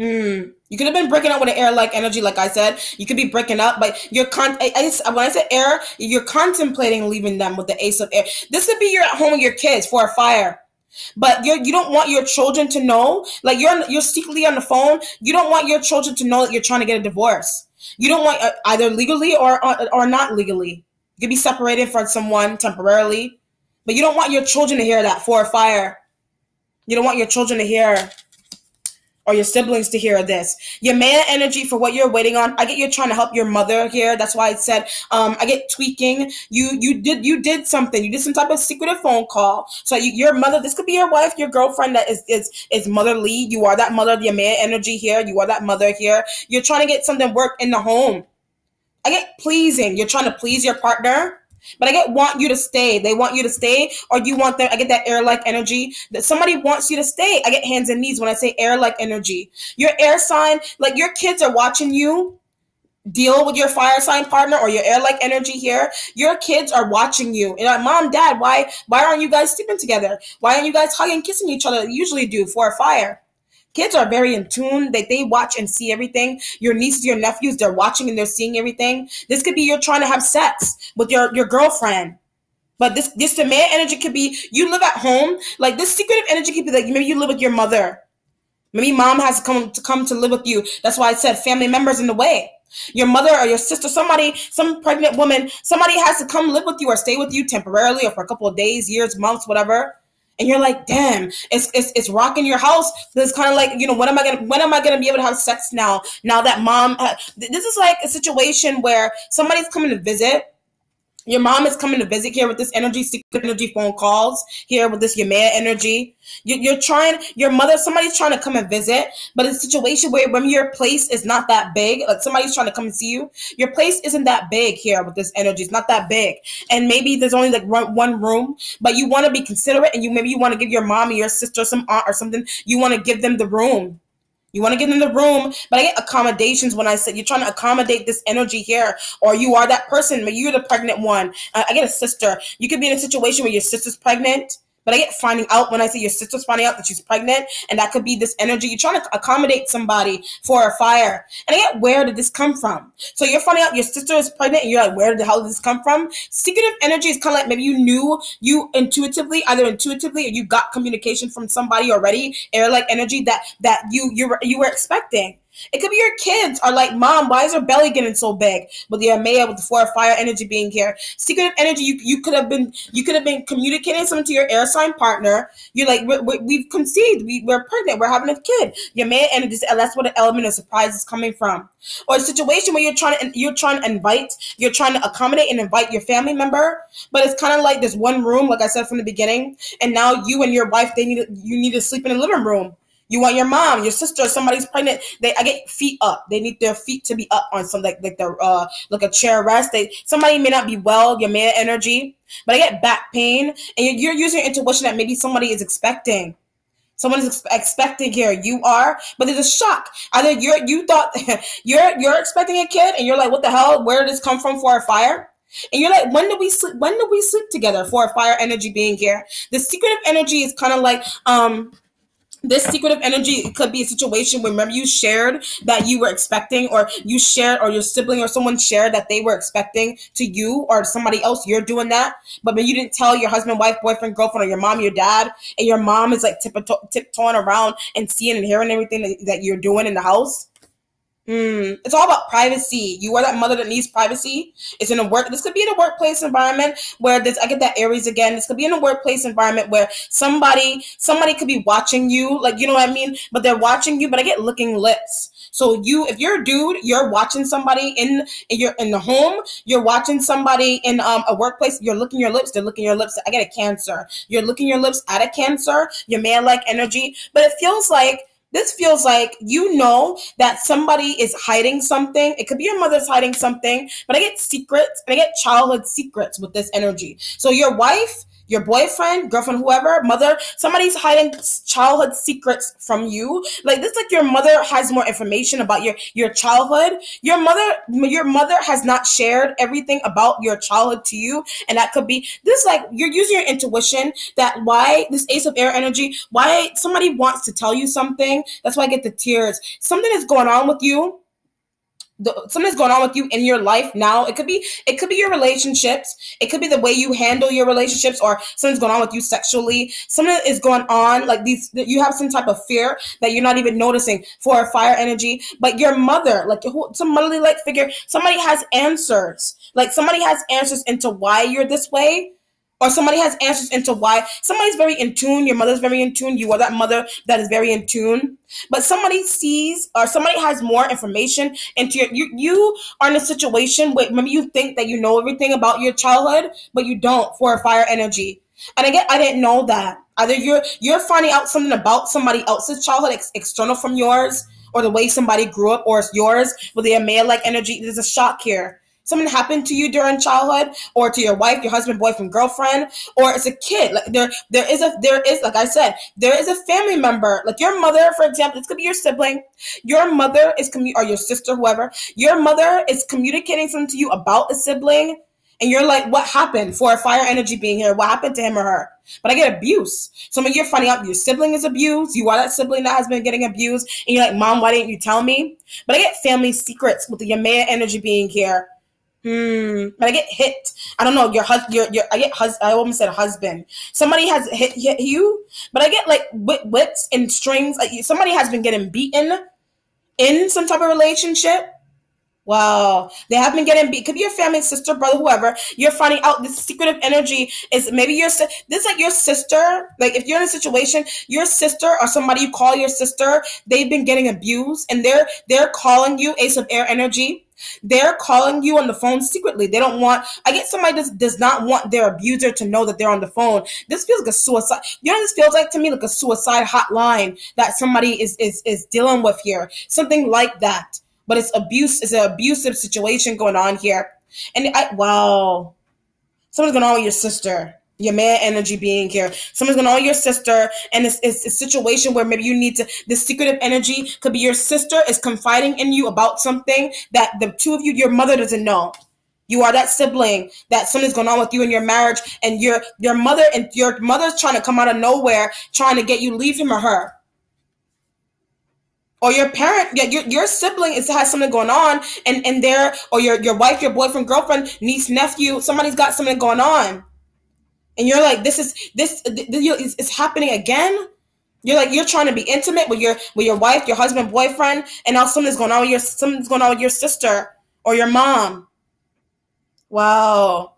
You could have been breaking up with an air-like energy, like I said. You could be breaking up, but when I say air, you're contemplating leaving them with the Ace of Air. This could be you're at home with your kids for a fire, but you don't want your children to know. Like you're secretly on the phone. You don't want your children to know that you're trying to get a divorce. You don't want either legally or not legally. You could be separated from someone temporarily, but you don't want your children to hear that for a fire. You don't want your children to hear. Or your siblings to hear this. Your man energy for what you're waiting on. I get you're trying to help your mother here. That's why I said I get tweaking. You did something. You did some type of secretive phone call. So your mother. This could be your wife, your girlfriend that is motherly. You are that mother. Your man energy here. You are that mother here. You're trying to get something work in the home. I get pleasing. You're trying to please your partner. But I get want you to stay. They want you to stay, or you want them. I get that air-like energy that somebody wants you to stay. I get hands and knees when I say air-like energy. Your air sign, like your kids are watching you deal with your fire sign partner or your air-like energy here. Your kids are watching you. And like, Mom, Dad, why aren't you guys sleeping together? Why aren't you guys hugging, kissing each other? They usually do for a fire. Kids are very in tune. They watch and see everything. Your nieces, your nephews, they're watching and they're seeing everything. This could be you're trying to have sex with your girlfriend. But this demand energy could be you live at home. Like this secretive energy could be like maybe you live with your mother. Maybe mom has to come to live with you. That's why I said family members in the way. Your mother or your sister, somebody, some pregnant woman, somebody has to come live with you or stay with you temporarily or for a couple of days, years, months, whatever. And you're like, damn, it's rocking your house. It's kind of like, when am I gonna be able to have sex now? Now that mom, this is like a situation where somebody's coming to visit. Your mom is coming to visit here with this energy, secret energy phone calls here with this Yamea energy. Your mother, somebody's trying to come and visit, but it's a situation where when your place is not that big, like somebody's trying to come and see you, your place isn't that big here with this energy. It's not that big. And maybe there's only like one room, but you want to be considerate and maybe you want to give your mom or your sister, some aunt or something, you want to give them the room. You want to get in the room, but I get accommodations when I said you're trying to accommodate this energy here, or you are that person, but you're the pregnant one. I get a sister. You could be in a situation where your sister's pregnant, but I get finding out when I say your sister's finding out that she's pregnant, and that could be this energy. You're trying to accommodate somebody for a fire. And I get, where did this come from? So you're finding out your sister is pregnant, and you're like, where the hell did this come from? Secretive energy is kind of like maybe you knew either intuitively, or you got communication from somebody already, air-like energy that you were expecting. It could be your kids are like, Mom, why is her belly getting so big? With the Maya, with the 4 fire energy being here. Secretive energy, you could have been communicating something to your air sign partner. You're like, we've conceived, we're pregnant, we're having a kid. Your Maya energy, and that's where the element of surprise is coming from. Or a situation where you're trying to accommodate and invite your family member, but it's kind of like this one room, like I said from the beginning, and now you and your wife, you need to sleep in the living room. You want your mom, your sister, somebody's pregnant. I get feet up. They need their feet to be up on something like a chair rest. Somebody may not be well, your Maya energy, but I get back pain, and you're using your intuition that maybe somebody is expecting. Someone is expecting here. You are, but there's a shock. Either you thought you're expecting a kid, and you're like, what the hell? Where did this come from for a fire? And you're like, when do we sleep together for a fire energy being here? The secretive energy is kind of like this secretive energy, it could be a situation where remember you shared that you were expecting, or you shared, or your sibling or someone shared that they were expecting to you or somebody else, you're doing that, but when you didn't tell your husband, wife, boyfriend, girlfriend, or your mom, your dad, and your mom is like tiptoeing around and seeing and hearing everything that you're doing in the house. It's all about privacy. You are that mother that needs privacy. It's in a work. This could be in a workplace environment where I get that Aries again. This could be in a workplace environment where somebody could be watching you, like, you know what I mean? But they're watching you, but I get licking lips. So if you're a dude, you're watching somebody in the home, you're watching somebody in a workplace, you're licking your lips, they're licking your lips. I get a Cancer. You're licking your lips at a Cancer, your man-like energy. But this feels like that somebody is hiding something. It could be your mother's hiding something, but I get secrets, and I get childhood secrets with this energy. So your wife, your boyfriend, girlfriend, whoever, mother, somebody's hiding childhood secrets from you. Like this, like your mother has more information about your childhood. Your mother has not shared everything about your childhood to you. And that could be this, like you're using your intuition that why this Ace of Air energy, why somebody wants to tell you something. That's why I get the tears. Something is going on with you. Something's going on with you in your life now. It could be your relationships. It could be the way you handle your relationships, or something's going on with you sexually. Something is going on, like you have some type of fear that you're not even noticing for a fire energy. But your mother, like some motherly like figure, somebody has answers. Like somebody has answers into why you're this way. Or somebody has answers into why. Somebody's very in tune. Your mother's very in tune. You are that mother that is very in tune. But somebody sees, or somebody has more information into you are in a situation where maybe you think that you know everything about your childhood, but you don't for a fire energy. And again, I didn't know that. Either you're finding out something about somebody else's childhood external from yours, or the way somebody grew up, or it's yours with the male-like energy. There's a shock here. Something happened to you during childhood, or to your wife, your husband, boyfriend, girlfriend, or it's a kid. Like there is like I said, there is a family member, like your mother, for example. This could be your sibling. Your mother is or your sister, whoever. Your mother is communicating something to you about a sibling, and you're like, what happened for a fire energy being here? What happened to him or her? But I get abuse. So when you're finding out your sibling is abused, you are that sibling that has been getting abused, and you're like, Mom, why didn't you tell me? But I get family secrets with the Yamea energy being here. But I get hit. I don't know, I get I almost said husband. Somebody has hit you, but I get like whips and strings. Like somebody has been getting beaten in some type of relationship. Wow, they have been getting beat. Could be your family, sister, brother, whoever. You're finding out this secretive energy is maybe this is like your sister. Like if you're in a situation, your sister or somebody you call your sister, they've been getting abused, and they're calling you, Ace of Air energy. They're calling you on the phone secretly. They don't want. I get somebody does not want their abuser to know that they're on the phone. This feels like a suicide. You know, this feels like to me like a suicide hotline that somebody is dealing with here. Something like that. But it's abuse. It's an abusive situation going on here. And wow, something's going on with your sister. Your man energy being here. Something's going on with your sister, and it's a situation where maybe you need to. This secretive energy could be your sister is confiding in you about something that the two of you, your mother doesn't know. You are that sibling that something's going on with you in your marriage, and your mother's trying to come out of nowhere, trying to get you to leave him or her. Or your parent, your sibling has something going on, and or your wife, your boyfriend, girlfriend, niece, nephew, somebody's got something going on, and you're like, it's happening again. You're trying to be intimate with your wife, your husband, boyfriend, and now something's going on with your sister or your mom. Wow,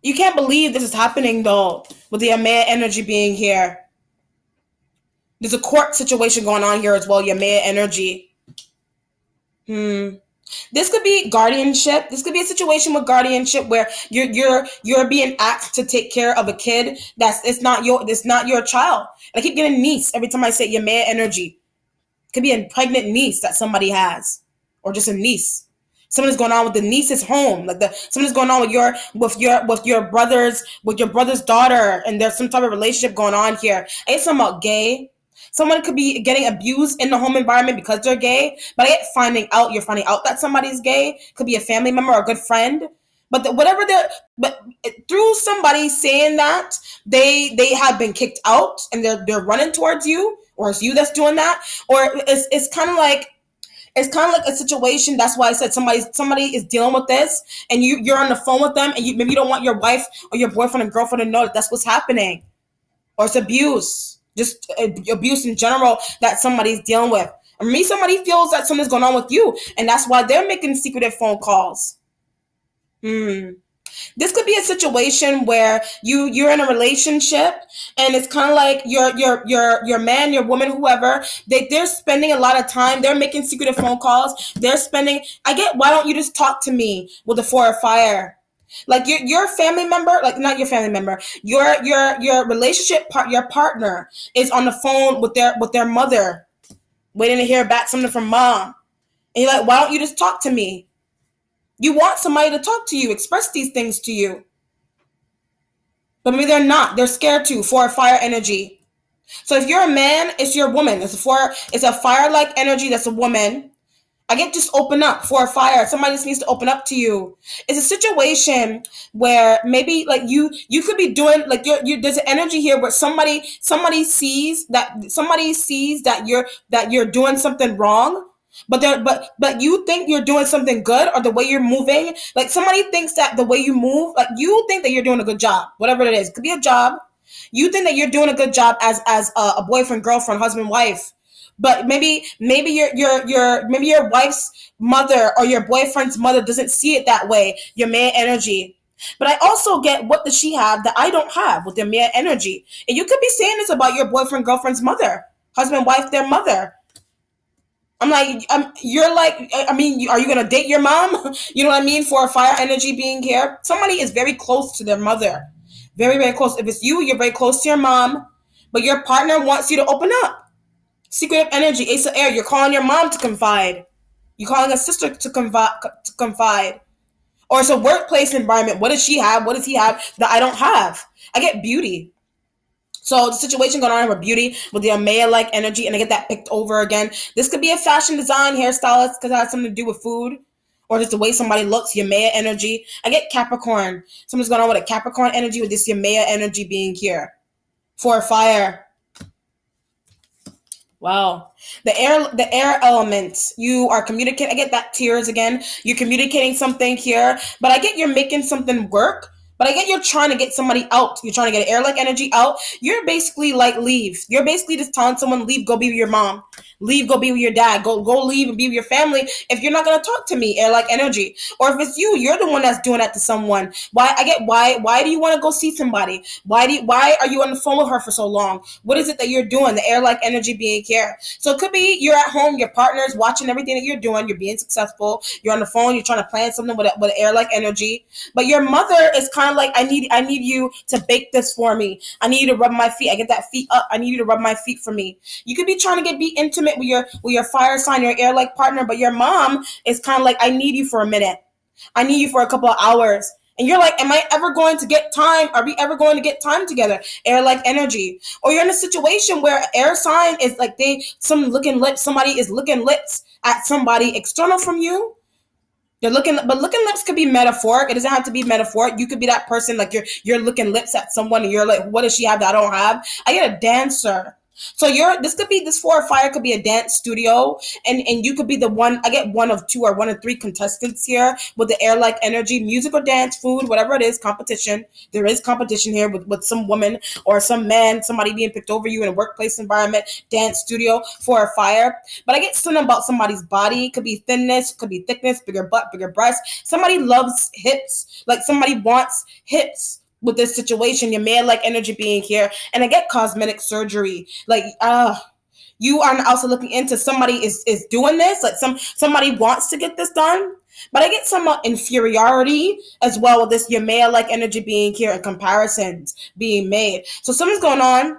you can't believe this is happening though, with the man energy being here. There's a court situation going on here as well, your Maya energy. This could be guardianship. This could be a situation with guardianship where you're being asked to take care of a kid it's not your child. And I keep getting niece every time I say your Maya energy. It could be a pregnant niece that somebody has, or just a niece. Something's going on with the niece's home, like something's going on with your brother's daughter, and there's some type of relationship going on here. I get something about gay. Someone could be getting abused in the home environment because they're gay, but you're finding out that somebody's gay. Could be a family member or a good friend, but through somebody saying that they have been kicked out and they're running towards you, or it's you that's doing that, or it's kind of like a situation. That's why I said somebody is dealing with this, and you're on the phone with them, and maybe you don't want your wife or your boyfriend and girlfriend to know that that's what's happening, or it's abuse. Just abuse in general that somebody's dealing with. And maybe somebody feels that something's going on with you, and that's why they're making secretive phone calls. This could be a situation where you're in a relationship, and it's kind of like your man, your woman, whoever, they're spending a lot of time. They're making secretive phone calls. I get, why don't you just talk to me with the 4 of fire? Like your family member, like not your family member, your relationship your partner is on the phone with their mother, waiting to hear back something from mom, and you're like, why don't you just talk to me? You want somebody to talk to you, express these things to you, but maybe they're not. They're scared to. 4 of fire energy. So if you're a man, it's your woman. It's a fire-like energy. That's a woman. I get just open up. 4 of fire. Somebody just needs to open up to you. It's a situation where maybe like you could be doing like there's an energy here where somebody sees that you're doing something wrong, but you think you're doing something good, or the way you're moving. Like somebody thinks that the way you move, like you think that you're doing a good job, whatever it is. It could be a job. You think that you're doing a good job as a boyfriend, girlfriend, husband, wife. But maybe your wife's mother or your boyfriend's mother doesn't see it that way, your man energy. But I also get, what does she have that I don't have with their man energy? And you could be saying this about your boyfriend, girlfriend's mother, husband, wife, their mother. I'm like, you're like, I mean, are you going to date your mom? You know what I mean? For fire energy being here. Somebody is very close to their mother. Very, very close. If it's you, you're very close to your mom, but your partner wants you to open up. Secretive energy, Ace of Air. You're calling your mom to confide. You're calling a sister to confide. Or it's a workplace environment. What does she have? What does he have that I don't have? I get beauty. So the situation going on with beauty, with the Maya-like energy, and I get that picked over again. This could be a fashion design hairstylist because it has something to do with food, or just the way somebody looks, your Maya energy. I get Capricorn. Something's going on with a Capricorn energy, with this your Maya energy being here. 4 of fire. Wow. The air element. You are communicating. I get that tears again. You're communicating something here, but I get you're making something work. But I get you're trying to get somebody out. You're trying to get air like energy out. You're basically like leave. You're basically just telling someone leave, go be with your mom. Leave, go be with your dad. Go leave and be with your family if you're not gonna talk to me, air like energy. Or if it's you, you're the one that's doing that to someone. Why do you want to go see somebody? Why are you on the phone with her for so long? What is it that you're doing? The air like energy being here. So it could be you're at home, your partner's watching everything that you're doing, you're being successful, you're on the phone, you're trying to plan something with air like energy. But your mother is kind of like, I need you to bake this for me. I need you to rub my feet. I get that feet up. I need you to rub my feet for me. You could be trying to be intimate with your fire sign, your air like partner, but your mom is kind of like, I need you for a minute. I need you for a couple of hours. And you're like, am I ever going to get time? Are we ever going to get time together? Air like energy. Or you're in a situation where air sign is like somebody is looking lips at somebody external from you. They're looking, but looking lips could be metaphoric. It doesn't have to be metaphoric. You could be that person, like you're looking lips at someone and you're like, what does she have that I don't have? I get a dancer. So this 4 or 5 could be a dance studio, and you could be the one. I get one of 2 or 1 of 3 contestants here with the air like energy, music or dance, food, whatever it is, competition. There is competition here with some woman or some man, somebody being picked over you in a workplace environment, dance studio, 4 or 5. But I get something about somebody's body. Could be thinness, could be thickness, bigger butt, bigger breasts. Somebody loves hips, like somebody wants hips. With this situation, your man like energy being here, and I get cosmetic surgery. Like, you are also looking into somebody is doing this. Like somebody wants to get this done, but I get some inferiority as well with this your male like energy being here and comparisons being made. So something's going on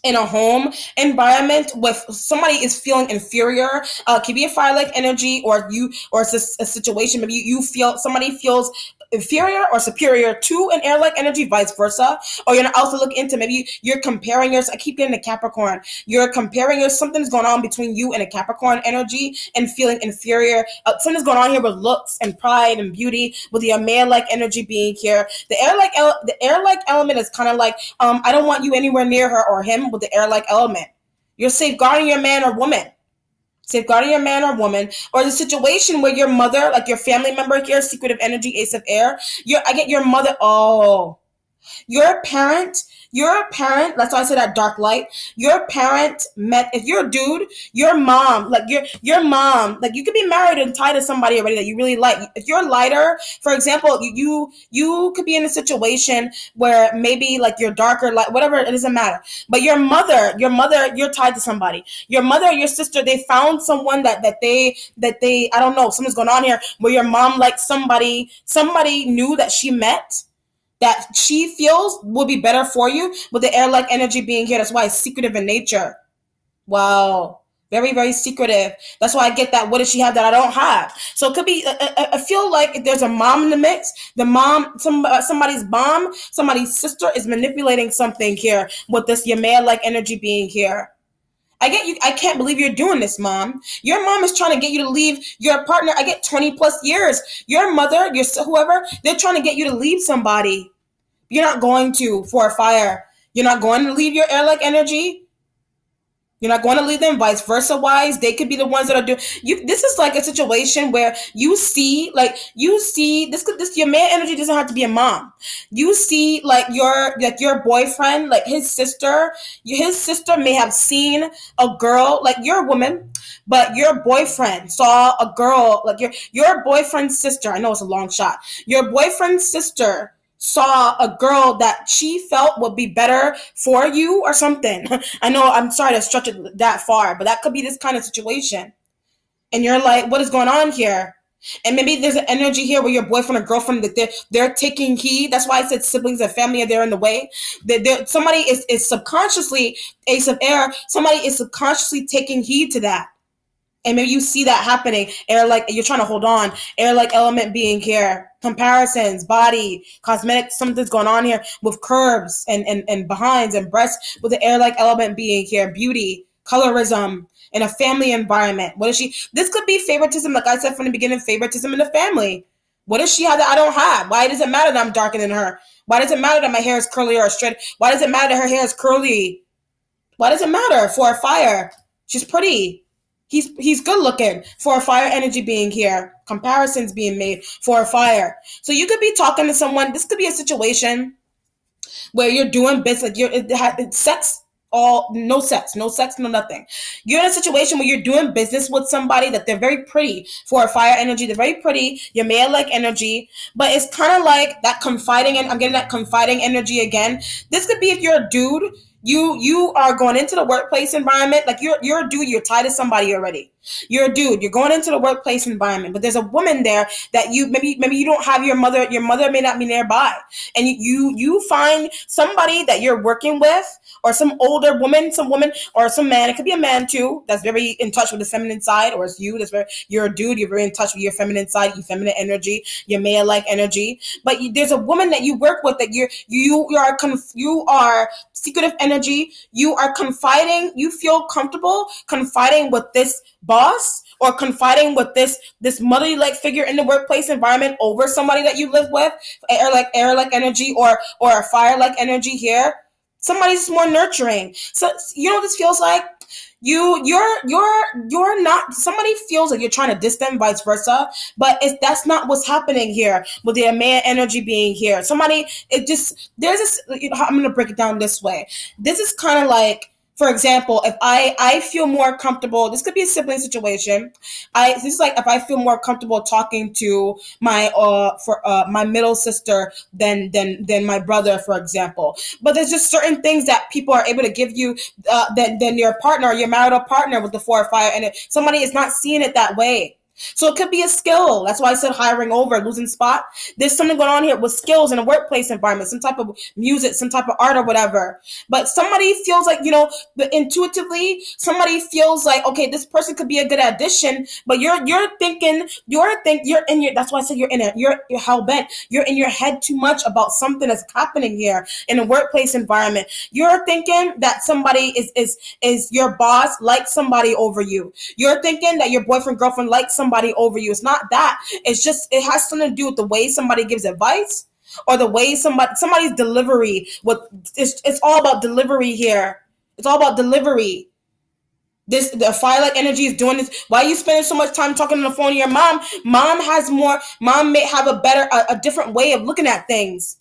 in a home environment with somebody is feeling inferior. Could be a fire like energy, or it's a situation maybe you feel somebody feels inferior or superior to an air like energy, vice versa. Or you're also looking into maybe you're comparing yours. I keep getting a Capricorn. You're comparing yours. Something's going on between you and a Capricorn energy and feeling inferior. Something's going on here with looks and pride and beauty with your man like energy being here. The air like element is kind of like I don't want you anywhere near her or him with the air like element. You're safeguarding your man or woman. Safeguarding your man or woman, or the situation where your mother, like your family member here, secretive energy, ace of air. I get your mother. Oh, your parent, that's why I said that dark light. Your parent met, if you're a dude, your mom, like your mom, like you could be married and tied to somebody already that you really like. If you're lighter, for example, you could be in a situation where maybe like you're darker, like whatever, it doesn't matter. But your mother, you're tied to somebody. Your mother, your sister, they found someone that they, I don't know, something's going on here where your mom likes somebody new that she met, that she feels will be better for you with the air like energy being here. That's why it's secretive in nature. Wow. Very, very secretive. That's why I get that. What does she have that I don't have? So it could be, I feel like if there's a mom in the mix, the mom, somebody's mom, somebody's sister is manipulating something here with this your man like energy being here. I get you. I can't believe you're doing this, mom. Your mom is trying to get you to leave your partner. I get 20 plus years. Your mother, your whoever, they're trying to get you to leave somebody. You're not going to for a fire. You're not going to leave your air like energy. You're not going to leave them, vice versa wise. They could be the ones that are doing you. This is like a situation where you see this your man energy doesn't have to be a mom. You see like your boyfriend, like his sister may have seen a girl, like you're a woman, but your boyfriend saw a girl, like your boyfriend's sister. I know it's a long shot. Your boyfriend's sister saw a girl that she felt would be better for you or something. I know I'm sorry to stretch it that far, but that could be this kind of situation. And you're like, what is going on here? And maybe there's an energy here where your boyfriend or girlfriend, they're taking heed. That's why I said siblings and family are there in the way. Somebody is subconsciously, ace of air, somebody is subconsciously taking heed to that. And maybe you see that happening. Air like you're trying to hold on. Air like element being here. Comparisons, body, cosmetics, something's going on here with curves and behinds and breasts with the air like element being here. Beauty, colorism in a family environment. This could be favoritism, like I said from the beginning, favoritism in the family. What does she have that I don't have? Why does it matter that I'm darker than her? Why does it matter that my hair is curly or straight? Why does it matter that her hair is curly? Why does it matter for a fire? She's pretty. He's good looking for a fire energy being here. Comparisons being made for a fire. So you could be talking to someone. This could be a situation where you're doing business, it's sex, all no sex, no nothing. You're in a situation where you're doing business with somebody that they're very pretty for a fire energy. They're very pretty. You're male like energy, but it's kind of like that confiding, and I'm getting that confiding energy again. This could be if you're a dude. You are going into the workplace environment like you're a dude. You're tied to somebody already. You're a dude. You're going into the workplace environment, but there's a woman there that you maybe you don't have your mother. Your mother may not be nearby, and you find somebody that you're working with, or some older woman, some woman, or some man. It could be a man too that's very in touch with the feminine side, or it's you that's very, you're a dude. You're very in touch with your feminine side, your feminine energy, your male like energy. But there's a woman that you work with that you are secretive energy. You are confiding. You feel comfortable confiding with this boss, or confiding with this motherly like figure in the workplace environment over somebody that you live with, air like energy, or a fire like energy here. Somebody's more nurturing. So you know what this feels like? You're not, somebody feels like you're trying to diss them, vice versa, but that's not what's happening here with the man energy being here. Somebody, there's this, I'm gonna break it down this way. This is kind of like, for example, if I feel more comfortable, this could be a sibling situation. This is like if I feel more comfortable talking to my my middle sister than my brother, for example. But there's just certain things that people are able to give you than your partner, your marital partner with the 4 or 5, and somebody is not seeing it that way. So it could be a skill. That's why I said hiring over, losing spot. There's something going on here with skills in a workplace environment, some type of music, some type of art or whatever. But somebody feels like, intuitively, somebody feels like, okay, this person could be a good addition, but you're thinking, that's why I said you're hell bent. You're in your head too much about something that's happening here in a workplace environment. You're thinking that somebody is your boss likes somebody over you. You're thinking that your boyfriend, girlfriend likes somebody over you. It's not that. It's just, it has something to do with the way somebody gives advice, or the way somebody's delivery. It's all about delivery here. It's all about delivery. The fire-like energy is doing this. Why are you spending so much time talking on the phone to your mom? Mom may have a different way of looking at things.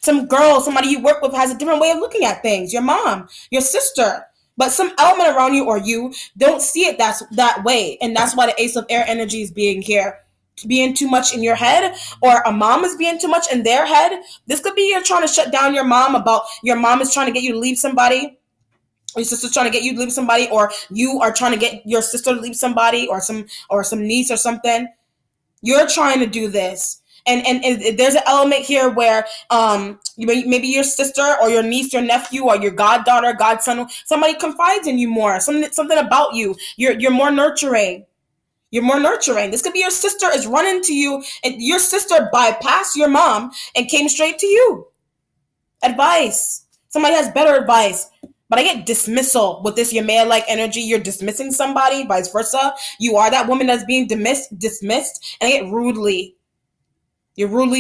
Somebody you work with has a different way of looking at things. Your mom, your sister. But some element around you, or you don't see it that way. And that's why the Ace of Air energy is being here. Being too much in your head, or a mom is being too much in their head. This could be you're trying to shut down your mom about your mom is trying to get you to leave somebody. Your sister's trying to get you to leave somebody, or you are trying to get your sister to leave somebody, or some niece or something. You're trying to do this. And there's an element here where maybe your sister or your niece, your nephew, or your goddaughter, godson, somebody confides in you more. Something about you. You're more nurturing. You're more nurturing. This could be your sister is running to you, and your sister bypassed your mom and came straight to you. Advice. Somebody has better advice. But I get dismissal with this, your male-like energy. You're dismissing somebody, vice versa. You are that woman that's being dismissed, and I get rudely.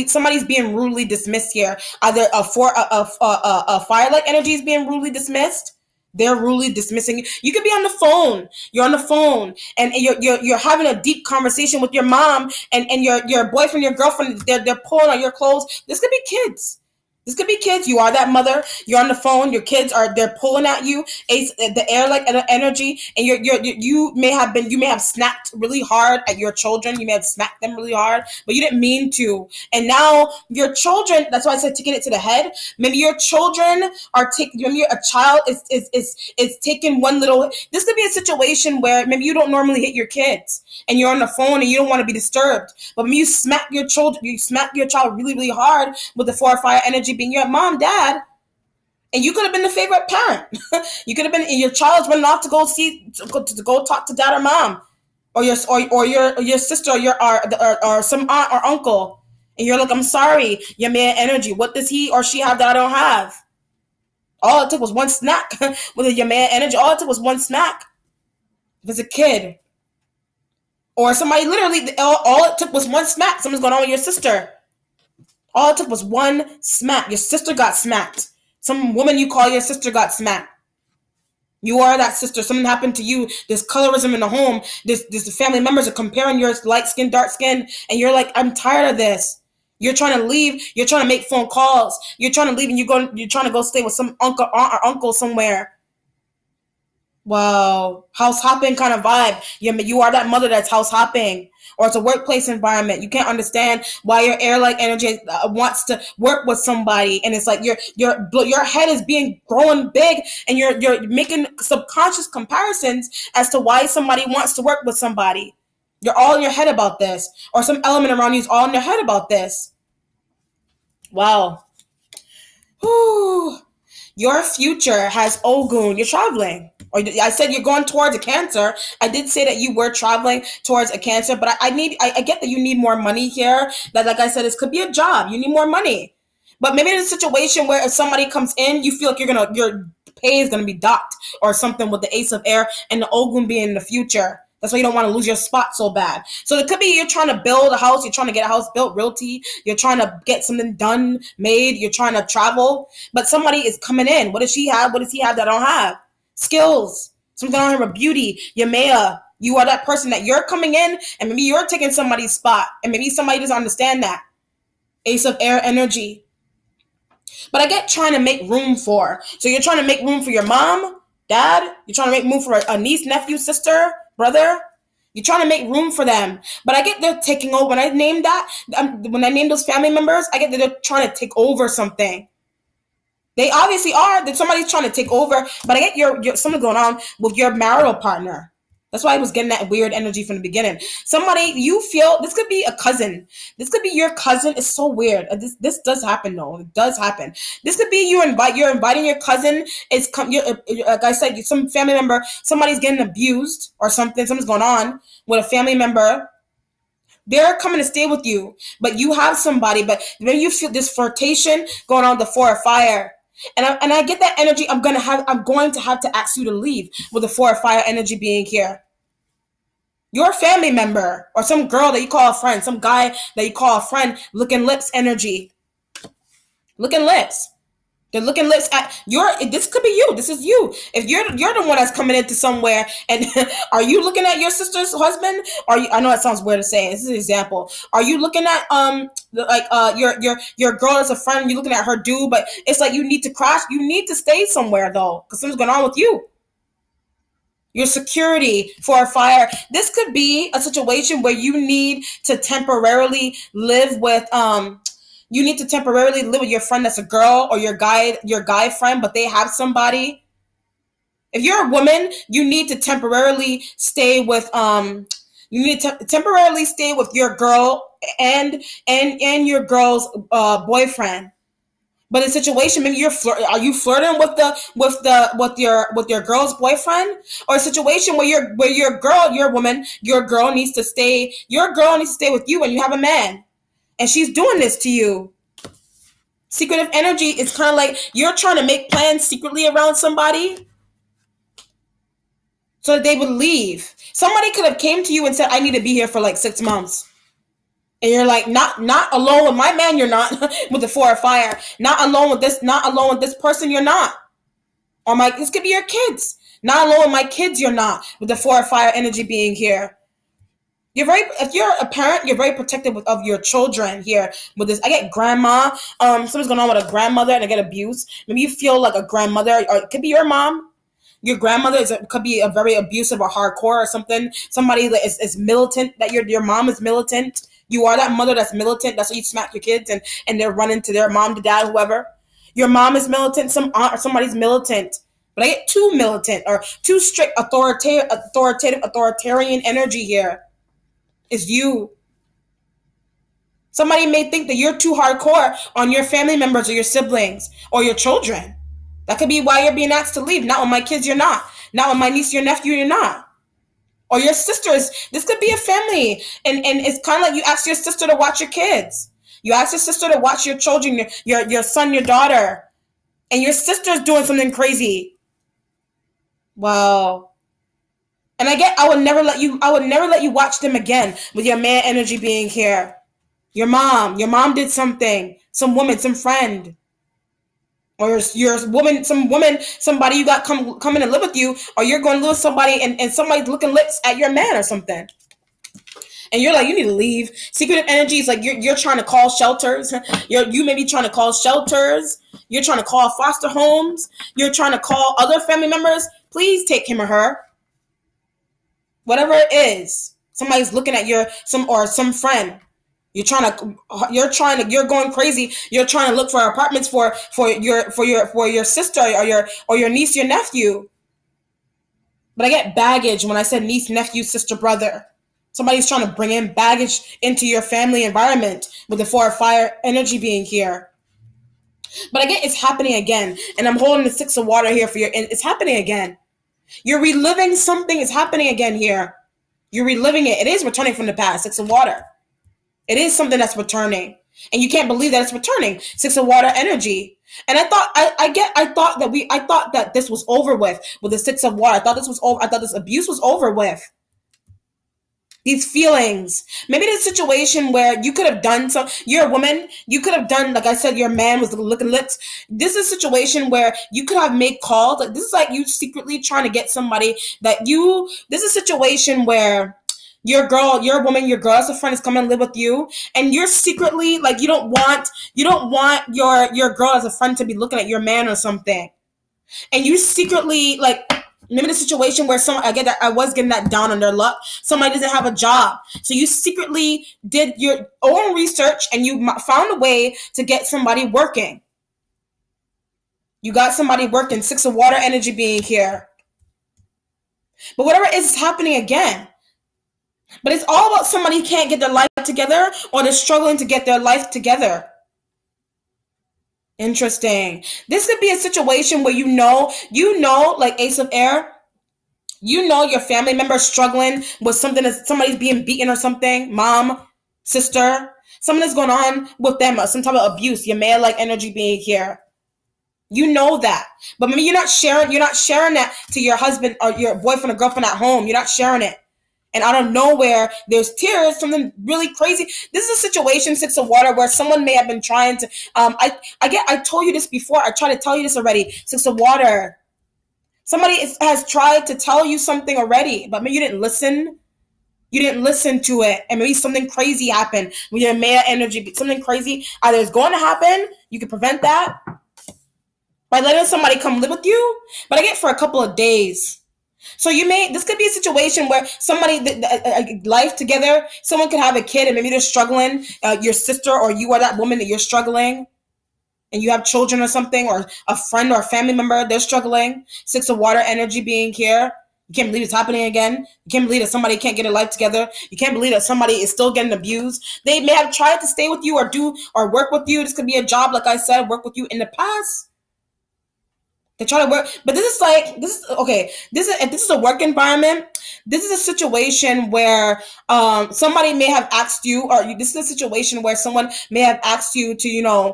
Somebody's being rudely dismissed here. Either a fire-like energy is being rudely dismissed. They're rudely dismissing you. You could be on the phone. You're on the phone, and you're having a deep conversation with your mom, and your boyfriend, your girlfriend, they're pulling on your clothes. This could be kids. This could be kids. You are that mother. You're on the phone. Your kids they're pulling at you. The air like energy, and you may have snapped really hard at your children. You may have smacked them really hard, but you didn't mean to. And now your children. That's why I said taking it to the head. Maybe your children are taking. Maybe a child is taking one little. This could be a situation where maybe you don't normally hit your kids, and you're on the phone and you don't want to be disturbed. But when you smack your child really, really hard with the 4 or 5 energy, being your mom, dad, and you could have been the favorite parent. You could have been, your child's running off to go talk to dad or mom, or your sister, or some aunt or uncle, and you're like, I'm sorry, your man energy. What does he or she have that I don't have? All it took was one smack with your man energy. All it took was one smack. If it's a kid, or somebody, literally, all it took was one smack. Something's going on with your sister. All it took was one smack. Your sister got smacked. Some woman you call your sister got smacked. You are that sister. Something happened to you. There's colorism in the home. This family members are comparing your light skin, dark skin, and you're like, I'm tired of this. You're trying to leave. You're trying to make phone calls. You're trying to leave, and you're trying to go stay with some uncle, aunt, or uncle somewhere. Wow, house hopping kind of vibe. You are that mother that's house hopping, or it's a workplace environment. You can't understand why your air-like energy wants to work with somebody, and it's like your head is being growing big, and you're making subconscious comparisons as to why somebody wants to work with somebody. You're all in your head about this, or some element around you is all in your head about this. Wow. Whew. Your future has Ogun. You're traveling. Or I said you're going towards a Cancer. I did say that you were traveling towards a Cancer, but I get that you need more money here. That, like I said, this could be a job. You need more money. But maybe in a situation where if somebody comes in, you feel like your pay is gonna be docked or something, with the Ace of Air and the Ogun being in the future. That's why you don't want to lose your spot so bad. So it could be you're trying to build a house, you're trying to get a house built, realty, you're trying to get something done, made, you're trying to travel, but somebody is coming in. What does she have? What does he have that I don't have? Skills. Something on here with beauty. Yamea. You are that person that you're coming in, and maybe you're taking somebody's spot, and maybe somebody doesn't understand that. Ace of Air energy. But I get trying to make room for. So you're trying to make room for your mom, dad. You're trying to make room for a niece, nephew, sister, brother. You're trying to make room for them. But I get they're taking over. When I name that, when I name those family members, I get that they're trying to take over something. They obviously are. That somebody's trying to take over. But I get your something going on with your marital partner. That's why I was getting that weird energy from the beginning. Somebody you feel, this could be a cousin. This could be your cousin. It's so weird. This does happen though. It does happen. This could be you're inviting your cousin. Like I said, some family member. Somebody's getting abused or something. Something's going on with a family member. They're coming to stay with you, but you have somebody. But maybe you feel this flirtation going on with the Four of Fire. And I get that energy. I'm going to have to ask you to leave with the Four of Fire energy being here. Your family member or some girl that you call a friend, some guy that you call a friend, licking lips energy. Licking lips. They're looking lips at this could be you. This is you. If you're the one that's coming into somewhere, and are you looking at your sister's husband? I know that sounds weird to say. This is an example. Are you looking at your girl as a friend? And you're looking at her dude, but it's like you need to crash. You need to stay somewhere though, because something's going on with you. Your security for a fire. This could be a situation where you need to temporarily live with You need to temporarily live with your friend that's a girl, or your guy friend, but they have somebody. If you're a woman, you need to temporarily stay with temporarily stay with your girl and your girl's boyfriend. But in a situation, maybe are you flirting with your girl's boyfriend, or a situation where your girl needs to stay with you and you have a man. And she's doing this to you. Secretive energy is kind of like you're trying to make plans secretly around somebody so that they would leave. Somebody could have came to you and said, I need to be here for like 6 months. And you're like, not alone with my man, you're not. With the Four of Fire. Not alone with this person, you're not. Or this could be your kids. Not alone with my kids, you're not. With the Four of Fire energy being here. If you're a parent, you're very protective of your children here with this. I get grandma. Something's going on with a grandmother and I get abused. Maybe you feel like a grandmother, or it could be your mom. Your grandmother could be a very abusive or hardcore or something. Somebody that is militant, that your mom is militant. You are that mother that's militant. That's why you smack your kids and they're running to their mom, to dad, whoever. Your mom is militant. Some aunt or somebody's militant. But I get too militant or too strict, authoritarian energy here. Is you. Somebody may think that you're too hardcore on your family members or your siblings or your children. That could be why you're being asked to leave. Not with my kids, you're not. Not with my niece, your nephew, you're not. Or your sisters. This could be a family. And it's kind of like you ask your sister to watch your kids. You ask your sister to watch your children, your son, your daughter. And your sister's doing something crazy. Wow. And I would never let you watch them again with your man energy being here. Your mom did something. Some woman, some friend. or your woman, somebody you got come in and live with you, or you're going to live with somebody and somebody's looking lips at your man or something. And you're like, you need to leave. Secretive energy is like you're trying to call shelters. You may be trying to call shelters. You're trying to call foster homes. You're trying to call other family members. Please take him or her. Whatever it is. Somebody's looking at some friend. You're going crazy. You're trying to look for apartments for your sister or your niece, your nephew. But I get baggage when I said niece, nephew, sister, brother. Somebody's trying to bring in baggage into your family environment with the 4 of fire energy being here. But again, it's happening again. And I'm holding the 6 of water here for you. And it's happening again. You're reliving something. It's happening again here. You're reliving it. It is returning from the past. 6 of water. It is something that's returning. And you can't believe that it's returning. 6 of water energy. And I thought I thought that this was over with the 6 of water. I thought this was over. I thought this abuse was over with. These feelings, maybe the situation where you could have done you're a woman, you could have done, like I said, your man was looking lips. This is a situation where you could have made calls. Like, this is like you secretly trying to get somebody this is a situation where your woman, your girl as a friend is coming to live with you, and you're secretly like, you don't want your girl as a friend to be looking at your man or something. And you secretly like, maybe the situation where I was getting that down on their luck. Somebody doesn't have a job. So you secretly did your own research and you found a way to get somebody working. You got somebody working. 6 of water energy being here. But whatever is happening again. But it's all about somebody who can't get their life together or they're struggling to get their life together. Interesting. This could be a situation where you know, like Ace of Air, your family member struggling with something, that somebody's being beaten or something, mom, sister, something that's going on with them, some type of abuse, your male-like energy being here. You know that. But maybe you're not sharing that to your husband or your boyfriend or girlfriend at home. You're not sharing it. And out of nowhere, there's tears, something really crazy. This is a situation, 6 of water, where someone may have been trying to, I told you this before. I tried to tell you this already. 6 of water. Somebody has tried to tell you something already, but maybe you didn't listen. You didn't listen to it. And maybe something crazy happened with your male energy. Something crazy either is going to happen. You can prevent that by letting somebody come live with you. But I get for a couple of days. So this could be a situation where somebody, life together, someone could have a kid and maybe they're struggling, your sister or you are that woman that you're struggling and you have children or something, or a friend or a family member, they're struggling. 6 of water energy being here. You can't believe it's happening again. You can't believe that somebody can't get a life together. You can't believe that somebody is still getting abused. They may have tried to stay with you or work with you. This could be a job, like I said, work with you in the past. They try to work, but if this is a work environment, this is a situation where somebody may have asked you, or this is a situation where someone may have asked you to,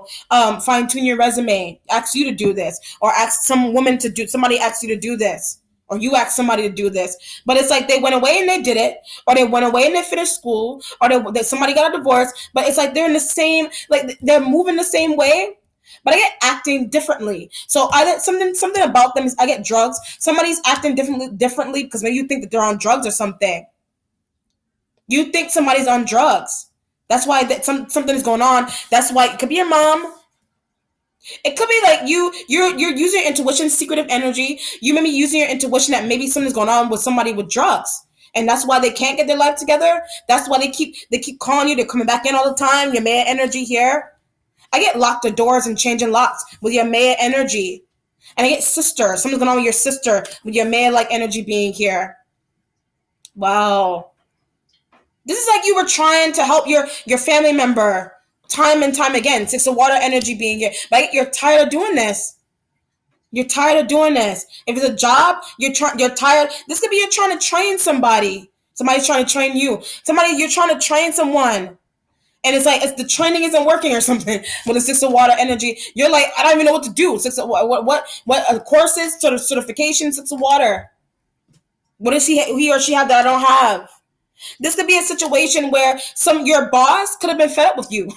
fine tune your resume, ask you to do this, or ask somebody asked you to do this, or you asked somebody to do this. But it's like they went away and they did it, or they went away and they finished school, or somebody got a divorce, but it's like they're in the same, like they're moving the same way. But I get acting differently. So I get something about them is I get drugs. Somebody's acting differently because maybe you think that they're on drugs or something. You think somebody's on drugs. That's why something is going on. That's why it could be your mom. It could be like you're using your intuition, secretive energy. You may be using your intuition that maybe something's going on with somebody with drugs. And that's why they can't get their life together. That's why they keep calling you. They're coming back in all the time. Your man energy here. I get locked the doors and changing locks with your Maya energy. And I get sister. Something's going on with your sister with your Maya-like energy being here. Wow. This is like you were trying to help your family member time and time again. 6 of water energy being here. But you're tired of doing this. You're tired of doing this. If it's a job, you're tired. This could be you're trying to train somebody. Somebody's trying to train you. You're trying to train someone. And it's like the training isn't working or something with the 6 of water energy. You're like, I don't even know what to do. 6 of what courses, certification, 6 of water. What does he or she have that I don't have? This could be a situation where your boss could have been fed up with you.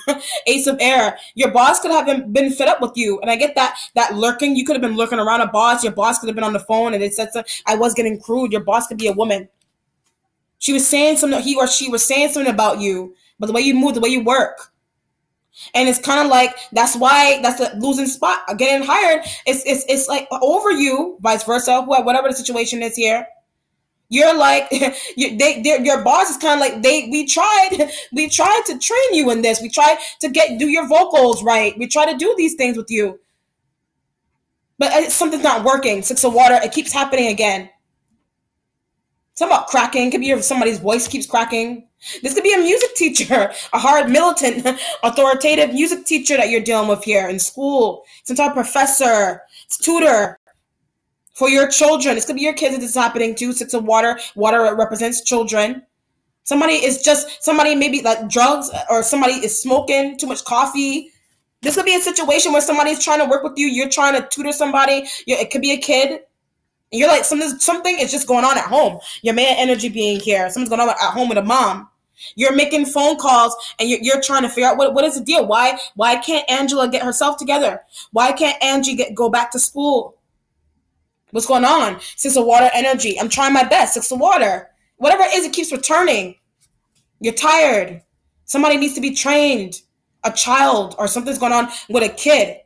Ace of Air. Your boss could have been fed up with you. And I get that lurking. You could have been lurking around a boss. Your boss could have been on the phone and it said, I was getting crude. Your boss could be a woman. She was saying something, he or she was saying something about you, but the way you move, the way you work. And it's kind of like, that's the losing spot. Getting hired, it's like over you, vice versa, whatever the situation is here. You're like, your boss is kind of like, we tried to train you in this. We tried to do your vocals right. We try to do these things with you. But something's not working. Six of Water, it keeps happening again. Something about cracking. It could be somebody's voice keeps cracking. This could be a music teacher, a hard, militant, authoritative music teacher that you're dealing with here in school. Some type of professor, tutor. For your children, this could be your kids that this is happening to. Six of Water. Water represents children. Somebody maybe like drugs, or somebody is smoking too much coffee. This could be a situation where somebody's trying to work with you. You're trying to tutor somebody. It could be a kid. And you're like, something is just going on at home. Your man energy being here. Something's going on at home with a mom. You're making phone calls and you're trying to figure out what is the deal. Why can't Angela get herself together? Why can't Angie go back to school? What's going on? Six of Water energy. I'm trying my best. Six of Water. Whatever it is, it keeps returning. You're tired. Somebody needs to be trained. A child or something's going on with a kid.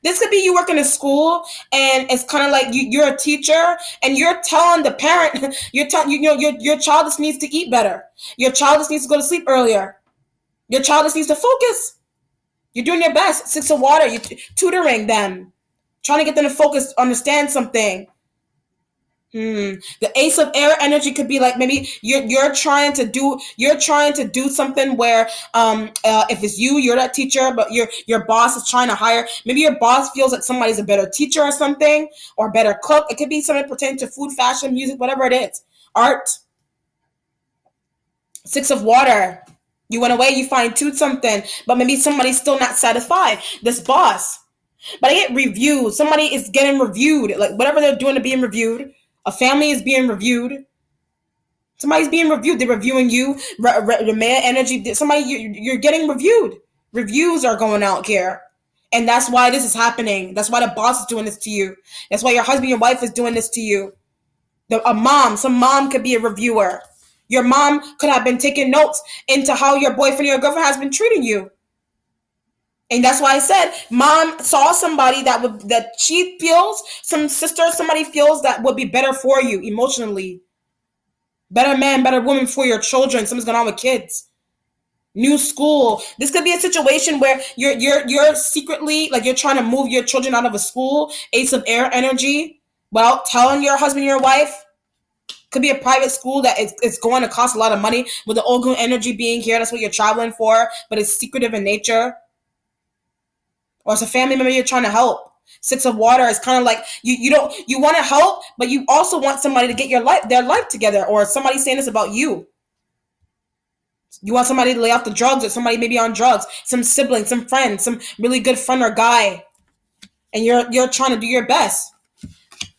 This could be you working in school and it's kind of like you're a teacher and you're telling the parent, you're telling, your child just needs to eat better. Your child just needs to go to sleep earlier. Your child just needs to focus. You're doing your best. Six of Water. You're tutoring them. Trying to get them to focus, understand something. The Ace of Air energy could be like maybe you're trying to do something where if it's you're that teacher, but your boss is trying to hire. Maybe your boss feels like somebody's a better teacher or something, or better cook. It could be something pertaining to food, fashion, music, whatever it is, art. Six of Water. You went away, you fine-tuned something, but maybe somebody's still not satisfied. This boss. But I get reviewed. Somebody is getting reviewed. Like whatever they're doing to being reviewed. A family is being reviewed. Somebody's being reviewed. They're reviewing you. Your man energy. You're getting reviewed. Reviews are going out here. And that's why this is happening. That's why the boss is doing this to you. That's why your husband, your wife is doing this to you. Some mom could be a reviewer. Your mom could have been taking notes into how your boyfriend or your girlfriend has been treating you. And that's why I said, mom saw somebody that she feels, some sister, somebody feels that would be better for you emotionally. Better man, better woman for your children. Something's going on with kids. New school. This could be a situation where you're secretly, like you're trying to move your children out of a school. Ace of Air energy. Well, telling your husband, your wife. Could be a private school that it's going to cost a lot of money. With the Ogun energy being here, that's what you're traveling for. But it's secretive in nature. Or it's a family member you're trying to help. Six of Water is kind of like you want to help, but you also want somebody to get their life together, or somebody saying this about you. You want somebody to lay off the drugs, or somebody maybe on drugs, some sibling, some friend, some really good friend or guy, and you're trying to do your best.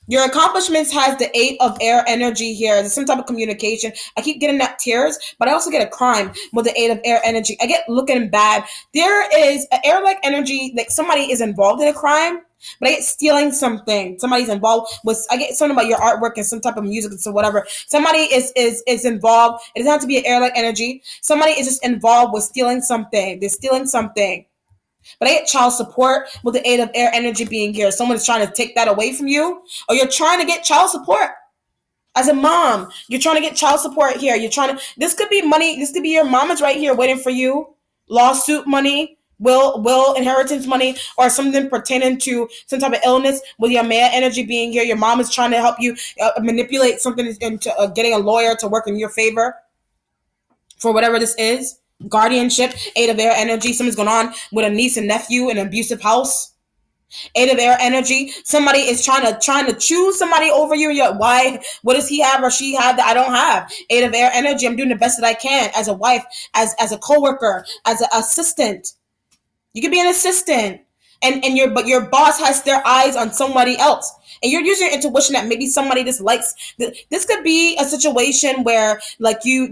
Your accomplishments has the Eight of Air energy here. There's some type of communication. I keep getting that tears, but I also get a crime with the Eight of Air energy. I get looking bad. There is an air-like energy, like somebody is involved in a crime, but I get stealing something. Somebody's involved with, I get something about your artwork and some type of music and so whatever. Somebody is involved. It doesn't have to be an air-like energy. Somebody is just involved with stealing something. They're stealing something. But I get child support with the Eight of Air energy being here. Someone's trying to take that away from you, or you're trying to get child support. As a mom, you're trying to get child support here. This could be money. This could be your mom is right here waiting for you. Lawsuit money, will, inheritance money, or something pertaining to some type of illness with your man energy being here. Your mom is trying to help you manipulate something into getting a lawyer to work in your favor for whatever this is. Guardianship, Eight of Air energy. Something's going on with a niece and nephew in an abusive house. Eight of Air energy. Somebody is trying to choose somebody over you. Why? What does he have or she have that I don't have? Eight of Air energy. I'm doing the best that I can as a wife, as a coworker, as an assistant. You could be an assistant. but your boss has their eyes on somebody else, and you're using your intuition that maybe somebody dislikes. This could be a situation where like you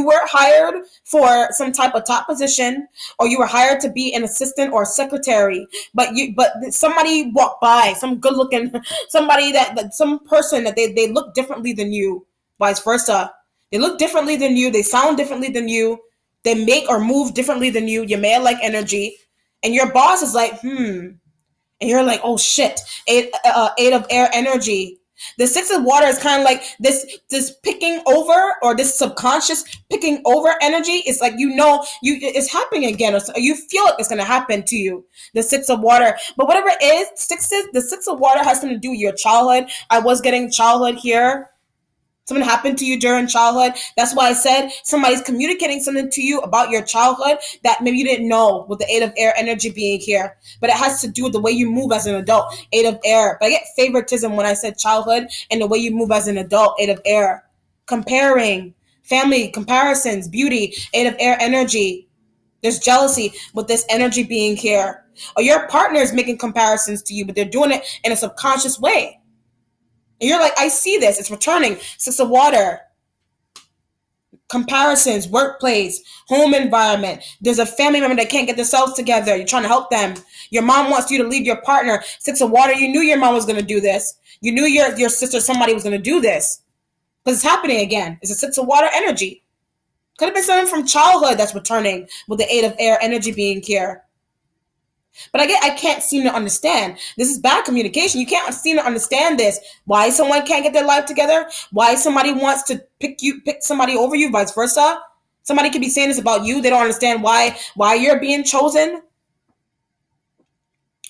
were hired for some type of top position, or you were hired to be an assistant or a secretary, but somebody walked by, some good looking somebody that some person that they look differently than you, vice versa. They look differently than you, they sound differently than you, they make or move differently than you, your male-like energy, and your boss is like, and you're like, oh shit, eight of air energy. The six of water is kind of like this picking over, or this subconscious picking over energy. It's like, it's happening again, or you feel like it's going to happen to you. The six of water, but whatever it is, the six of water has something to do with your childhood. I was getting childhood here. Something happened to you during childhood. That's why I said somebody's communicating something to you about your childhood that maybe you didn't know, with the eight of air energy being here. But it has to do with the way you move as an adult, eight of air. But I get favoritism when I said childhood and the way you move as an adult, eight of air. Comparing, family, comparisons, beauty, eight of air energy. There's jealousy with this energy being here. Or your partner is making comparisons to you, but they're doing it in a subconscious way. And you're like, I see this. It's returning. Six of water. Comparisons, workplace, home environment. There's a family member that can't get themselves together. You're trying to help them. Your mom wants you to leave your partner. Six of water. You knew your mom was going to do this. You knew your sister, somebody was going to do this. Because it's happening again. It's a six of water energy. Could have been something from childhood that's returning, with the eight of air energy being here. But I can't seem to understand. This is bad communication. You can't seem to understand this. Why someone can't get their life together? Why somebody wants to pick somebody over you, vice versa? Somebody could be saying this about you. They don't understand why you're being chosen.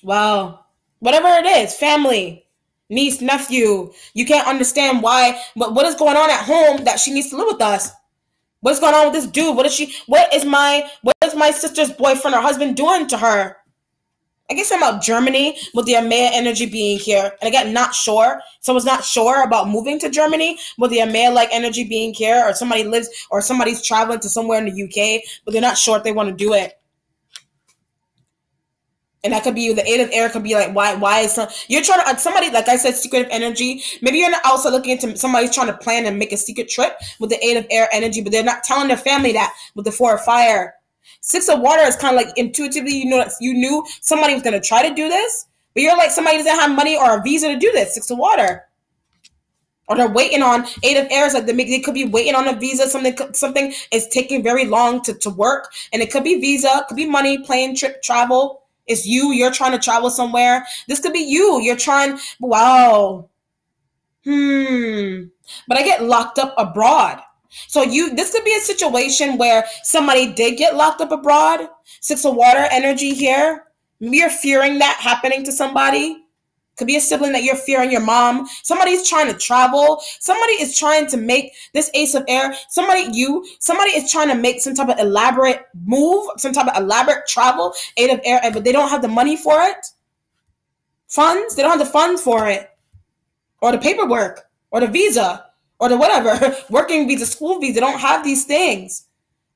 Wow. Whatever it is, family, niece, nephew, you can't understand why. But what is going on at home that she needs to live with us? What's going on with this dude? What is my sister's boyfriend or husband doing to her? I guess I'm about Germany, with the Amaya energy being here. And again, not sure. Someone's not sure about moving to Germany, with the Amaya-like energy being here, or somebody's traveling to somewhere in the UK, but they're not sure if they want to do it. And that could be the eight of air. Could be like, why is you're trying to, somebody, like I said, secretive energy. Maybe you're not also looking into somebody's trying to plan and make a secret trip, with the eight of air energy, but they're not telling their family that, with the four of fire. Six of water is kind of like intuitively, you knew somebody was going to try to do this, but you're like, somebody doesn't have money or a visa to do this. Six of water. Or they're waiting on, eight of air is like they could be waiting on a visa. Something is taking very long to work. And it could be visa, could be money, plane, trip, travel. It's you're trying to travel somewhere. This could be you're trying, wow. But I get locked up abroad. So this could be a situation where somebody did get locked up abroad. Six of water energy here. Maybe you're fearing that happening to somebody. Could be a sibling that you're fearing, your mom. Somebody's trying to travel. Somebody is trying to make this ace of air. Somebody is trying to make some type of elaborate move, some type of elaborate travel, eight of air, but they don't have the money for it. Funds? They don't have the funds for it. Or the paperwork. Or the visa. Or the whatever, working visa, school visa, they don't have these things.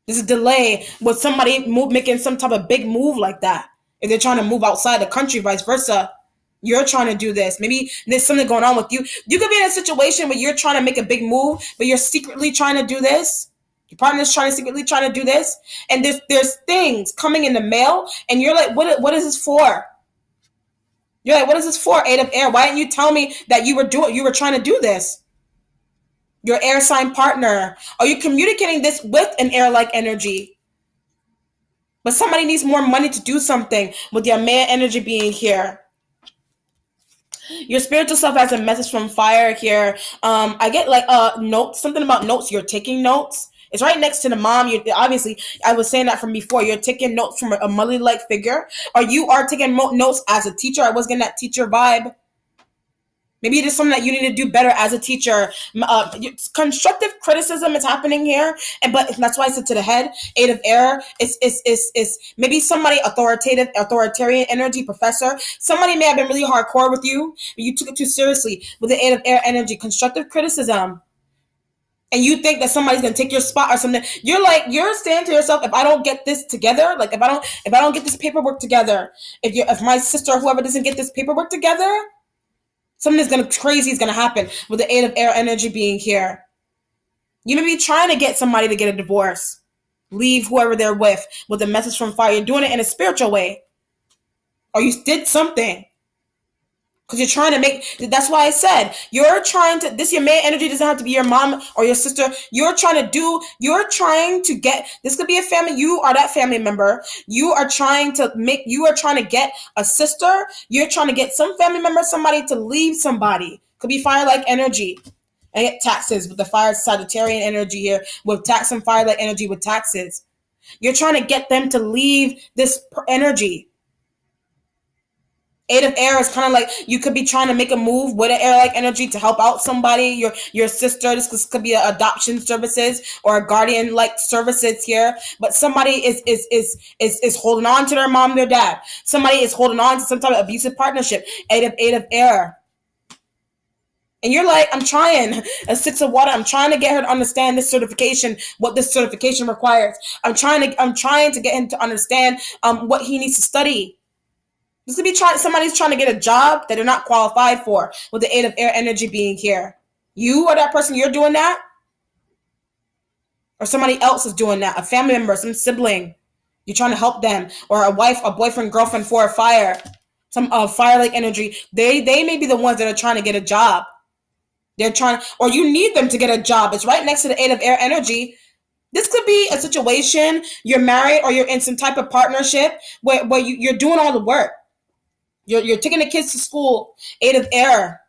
There's a delay with somebody making some type of big move like that. If they're trying to move outside the country, vice versa, you're trying to do this. Maybe there's something going on with you. You could be in a situation where you're trying to make a big move, but you're secretly trying to do this. Your partner's secretly trying to do this. And there's things coming in the mail, and you're like, what is this for? You're like, what is this for, eight of air? Why didn't you tell me that you were trying to do this? Your air sign partner. Are you communicating this with an air-like energy? But somebody needs more money to do something, with your Maya energy being here. Your spiritual self has a message from fire here. I get like notes, something about notes. You're taking notes. It's right next to the mom. Obviously, I was saying that from before. You're taking notes from a motherly-like figure. Or you are taking notes as a teacher. I was getting that teacher vibe. Maybe it is something that you need to do better as a teacher. Constructive criticism is happening here, but that's why I said to the head, eight of air is maybe somebody authoritarian energy, professor. Somebody may have been really hardcore with you, but you took it too seriously with the eight of air energy. Constructive criticism. and you think that somebody's gonna take your spot or something. You're saying to yourself, if I don't get this together, like if I don't get this paperwork together, if my sister or whoever doesn't get this paperwork together, something crazy is gonna happen with the 8 of air energy being here. You may be trying to get somebody to get a divorce, leave whoever they're with a message from fire. You're doing it in a spiritual way, or you did something. Because you're trying to that's why I said, you're trying to, this your main energy doesn't have to be your mom or your sister. You're trying to get, this could be a family, you are that family member. You are trying to get a sister. You're trying to get some family member, somebody to leave somebody. Could be fire-like energy. I get taxes with the fire Sagittarian energy here, with tax and fire-like energy with taxes. You're trying to get them to leave this energy. 8 of air is kind of like you could be trying to make a move with an air-like energy to help out somebody, your sister. This could be adoption services or a guardian-like services here. But somebody is holding on to their mom, their dad. Somebody is holding on to some type of abusive partnership. 8 of air. And you're like, I'm trying. A 6 of water. I'm trying to get her to understand this certification, what this certification requires. I'm trying to get him to understand what he needs to study. This could be somebody's trying to get a job that they're not qualified for, with the 8 of air energy being here. You are that person, you're doing that? Or somebody else is doing that, a family member, some sibling. You're trying to help them, or a wife, a boyfriend, girlfriend for a fire. Some fire-like energy. They may be the ones that are trying to get a job. They're trying, or you need them to get a job. It's right next to the 8 of air energy. This could be a situation, you're married or you're in some type of partnership where you're doing all the work. You're taking the kids to school, 8 of air.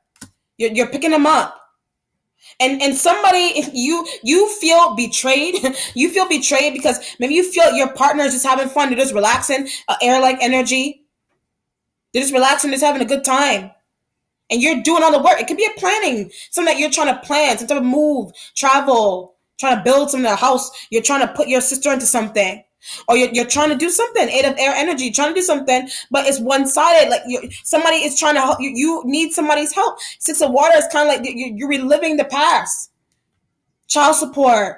You're picking them up. And somebody, if you feel betrayed, you feel betrayed because maybe you feel your partner is just having fun. They're just relaxing, air-like energy. They're just relaxing, just having a good time. And you're doing all the work. It could be a planning, something that you're trying to plan, some type of move, travel, trying to build something in the house. You're trying to put your sister into something. Or you're trying to do something, 8 of air energy, trying to do something, but it's one-sided. Like somebody is trying to help you. You need somebody's help. 6 of water is kind of like you're reliving the past. Child support,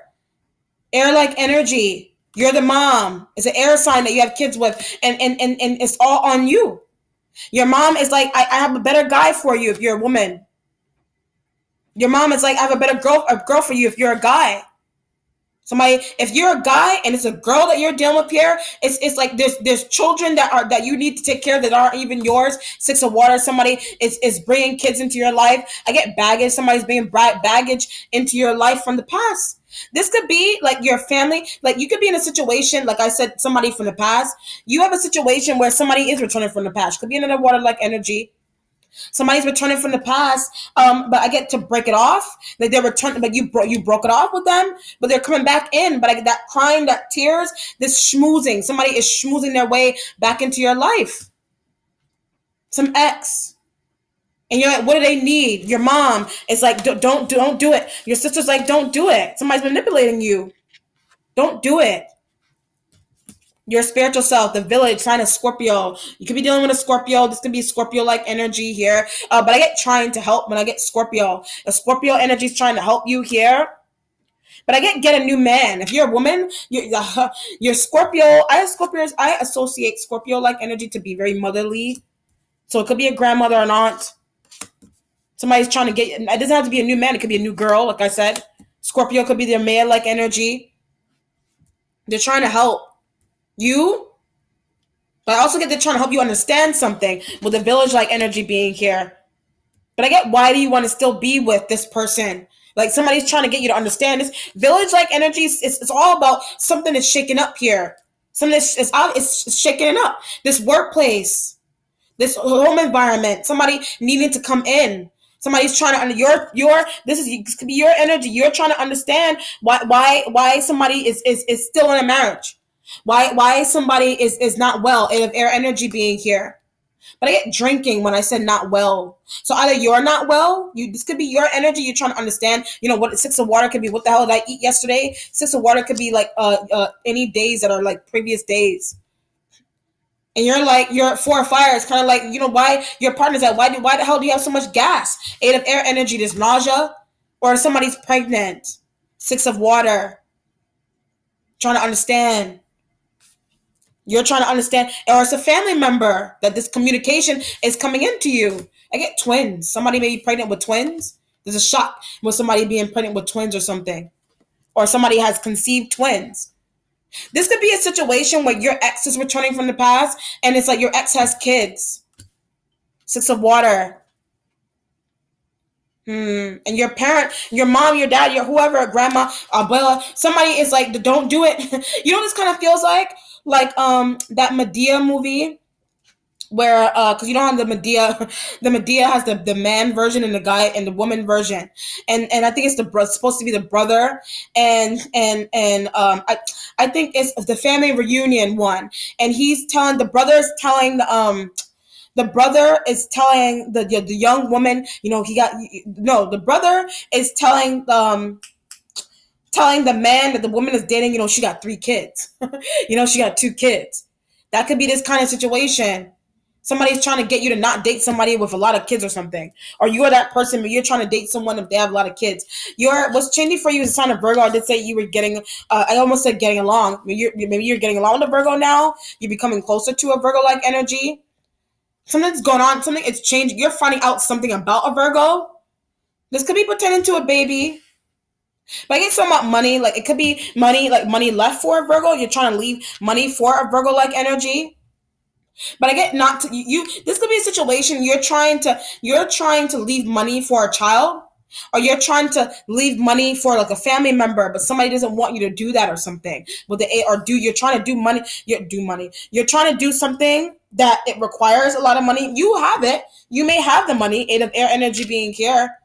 air-like energy. You're the mom. It's an air sign that you have kids with, and it's all on you. Your mom is like, I have a better guy for you if you're a woman. Your mom is like, I have a better girl for you if you're a guy. Somebody, if you're a guy and it's a girl that you're dealing with here, it's like there's children that you need to take care of that aren't even yours. 6 of water, somebody is bringing kids into your life. I get baggage. Somebody's bringing baggage into your life from the past. This could be like your family. Like you could be in a situation, like I said, somebody from the past. You have a situation where somebody is returning from the past. Could be another water-like energy. Somebody's returning from the past, but I get to break it off. Like they're returning, but you broke it off with them, but they're coming back in. But I get that crying, that tears, this schmoozing. Somebody is schmoozing their way back into your life. Some ex. And you're like, what do they need? Your mom is like, don't do it. Your sister's like, don't do it. Somebody's manipulating you. Don't do it. Your spiritual self, the village, sign of Scorpio. You could be dealing with a Scorpio. This could be Scorpio-like energy here. But I get trying to help when I get Scorpio. The Scorpio energy is trying to help you here. But I get a new man. If you're a woman, you're Scorpio. I associate Scorpio-like energy to be very motherly. So it could be a grandmother or an aunt. Somebody's trying to get, it doesn't have to be a new man. It could be a new girl, like I said. Scorpio could be their male-like energy. They're trying to help you, but I also get they're trying to help you understand something with the village-like energy being here. But I get, why do you want to still be with this person? Like somebody's trying to get you to understand this village-like energy. It's all about something that's shaking up here. Something it's shaking up. This workplace, this home environment. Somebody needing to come in. Somebody's trying to this could be your energy. You're trying to understand why somebody is still in a marriage. Why somebody is not well, and of air energy being here. But I get drinking when I said not well. So either you're not well, this could be your energy. You're trying to understand, what 6 of water could be. What the hell did I eat yesterday? 6 of water could be like any days that are like previous days. And you're 4 of fire. It's kind of like, why your partner's at, why the hell do you have so much gas? 8 of air energy, there's nausea, or somebody's pregnant. Six of water. Trying to understand. You're trying to understand, or it's a family member that this communication is coming into you. I get twins. Somebody may be pregnant with twins. There's a shock with somebody being pregnant with twins or something. Or somebody has conceived twins. This could be a situation where your ex is returning from the past and it's like your ex has kids. Six of water. And your parent, your mom, your dad, your whoever, grandma, abuela, somebody is like, don't do it. You know what this kind of feels like? Like that Medea movie where because you know how the Medea has the man version and the guy and the woman version, and I think it's supposed to be the brother, and I think it's the family reunion one, and he's telling the brother is telling the young woman, you know, the brother is telling the man that the woman is dating, you know, she got 3 kids. You know, she got 2 kids. That could be this kind of situation. Somebody's trying to get you to not date somebody with a lot of kids or something. Or you are that person, but you're trying to date someone if they have a lot of kids. What's changing for you is a sign of Virgo. I did say you were getting, I almost said getting along. Maybe you're getting along with a Virgo now. You're becoming closer to a Virgo-like energy. Something's going on. Something is changing. You're finding out something about a Virgo. This could be pertaining to a baby. But I get something about money. Like it could be money, like money left for a Virgo. You're trying to leave money for a Virgo-like energy. But I get not to you. This could be a situation you're trying to leave money for a child, or you're trying to leave money for like a family member, but somebody doesn't want you to do that or something. You're trying to do money. You're trying to do something that it requires a lot of money. You have it. You may have the money. 8 of air energy being here.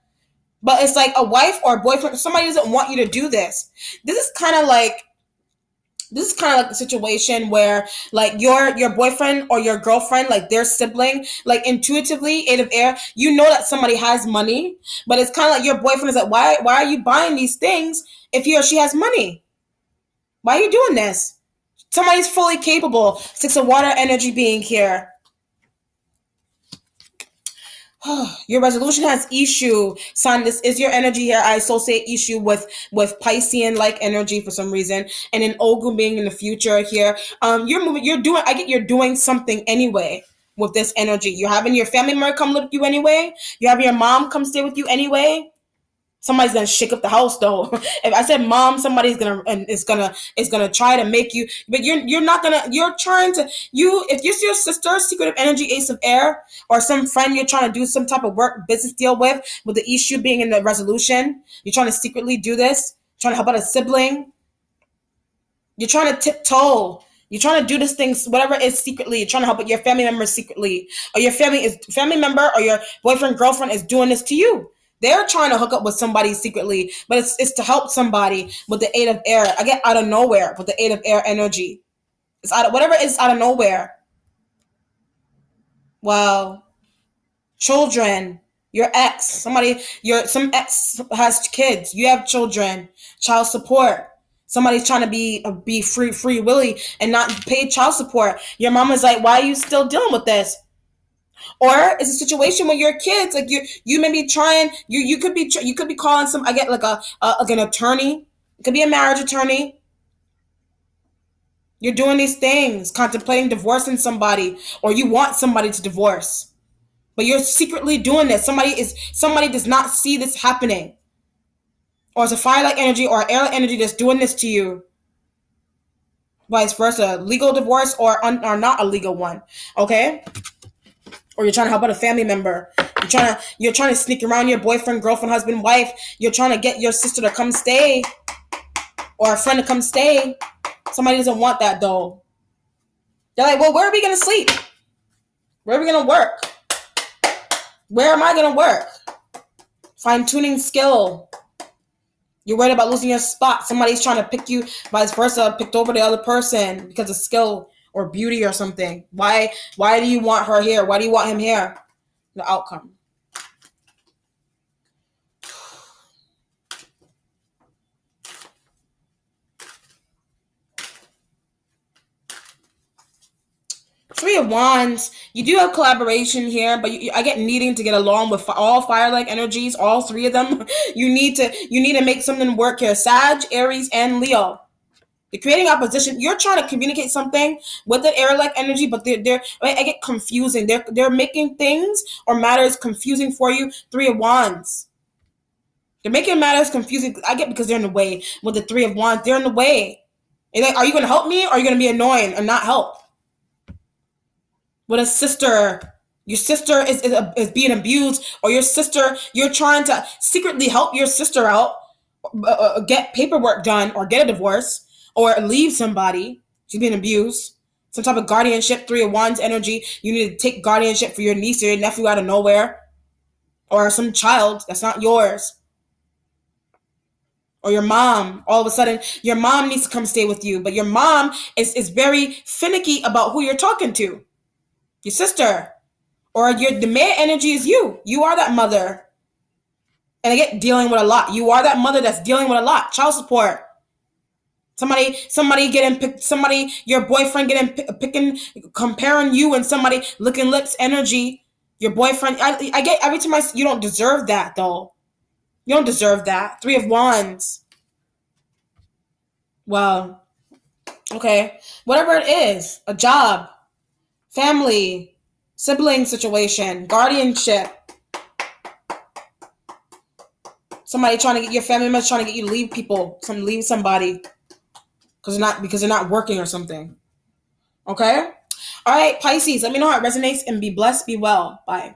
But it's like a wife or a boyfriend. Somebody doesn't want you to do this. This is kind of like a situation where like your boyfriend or your girlfriend, like their sibling, like intuitively, 8 of air, you know that somebody has money, but it's kind of like your boyfriend is like, why are you buying these things if he or she has money? Why are you doing this? Somebody's fully capable. 6 of water energy being here. Your resolution has issue. Son, this is your energy here. I associate issue with Piscean like energy for some reason. And then Ogun being in the future here. You're doing something anyway with this energy. You're having your family member come live with you anyway. You're having your mom come stay with you anyway. Somebody's gonna shake up the house though. If I said mom, somebody's gonna try to make you, but you're not gonna. You're trying to if it's your sister, secretive energy, ace of air, or some friend you're trying to do some type of work business deal with the issue being in the resolution. You're trying to secretly do this. Trying to help out a sibling. You're trying to tiptoe. You're trying to do this thing, whatever it is, secretly. You're trying to help out your family member secretly, or your family member or your boyfriend, girlfriend is doing this to you. They're trying to hook up with somebody secretly, but it's to help somebody with the 8 of air. I get out of nowhere with the 8 of air energy. It's whatever is out of nowhere. Wow. Children, your ex, some ex has kids. You have children, child support. Somebody's trying to be free willy and not pay child support. Your mama's like, why are you still dealing with this? Or it's a situation where your kids, like you may be trying, you could be calling I get like an attorney. It could be a marriage attorney. You're doing these things, contemplating divorcing somebody, or you want somebody to divorce, but you're secretly doing this. Somebody does not see this happening, or it's a fire-like energy or air-like energy that's doing this to you. Vice versa, legal divorce or not a legal one. Okay. Or you're trying to help out a family member. You're trying to sneak around your boyfriend, girlfriend, husband, wife. You're trying to get your sister to come stay, or a friend to come stay. Somebody doesn't want that though. They're like, well, where are we gonna sleep? Where are we gonna work? Where am I gonna work? Fine-tuning skill. You're worried about losing your spot. Somebody's trying to pick you, vice versa, picked over the other person because of skill or beauty or something. Why do you want her here? Why do you want him here? The outcome. Three of Wands, you do have collaboration here, but I get needing to get along with all fire-like energies, all three of them. You need to make something work here. Sag, Aries, and Leo. They're creating opposition. You're trying to communicate something with the air-like energy, but I get confusing. They're making things or matters confusing for you. Three of Wands. They're making matters confusing. I get because they're in the way with the Three of Wands. They're in the way. Like, are you going to help me or are you going to be annoying and not help? With a sister, your sister is being abused, or your sister, you're trying to secretly help your sister out, get paperwork done, or get a divorce, or leave somebody. She's being abused. Some type of guardianship, Three of Wands energy. You need to take guardianship for your niece or your nephew out of nowhere, or some child that's not yours. Or your mom, all of a sudden, your mom needs to come stay with you, but your mom is very finicky about who you're talking to. Your sister. Or the man energy is you. You are that mother. And I get dealing with a lot. You are that mother that's dealing with a lot. Child support. Somebody getting picked, your boyfriend picking, comparing you and somebody licking lips energy. Your boyfriend, I get every time you don't deserve that though. You don't deserve that. Three of Wands. Well, okay. Whatever it is, a job, family, sibling situation, guardianship. Somebody trying to get your family members trying to get you to leave somebody because they're not working or something. Okay? All right, Pisces, let me know how it resonates and be blessed, be well. Bye.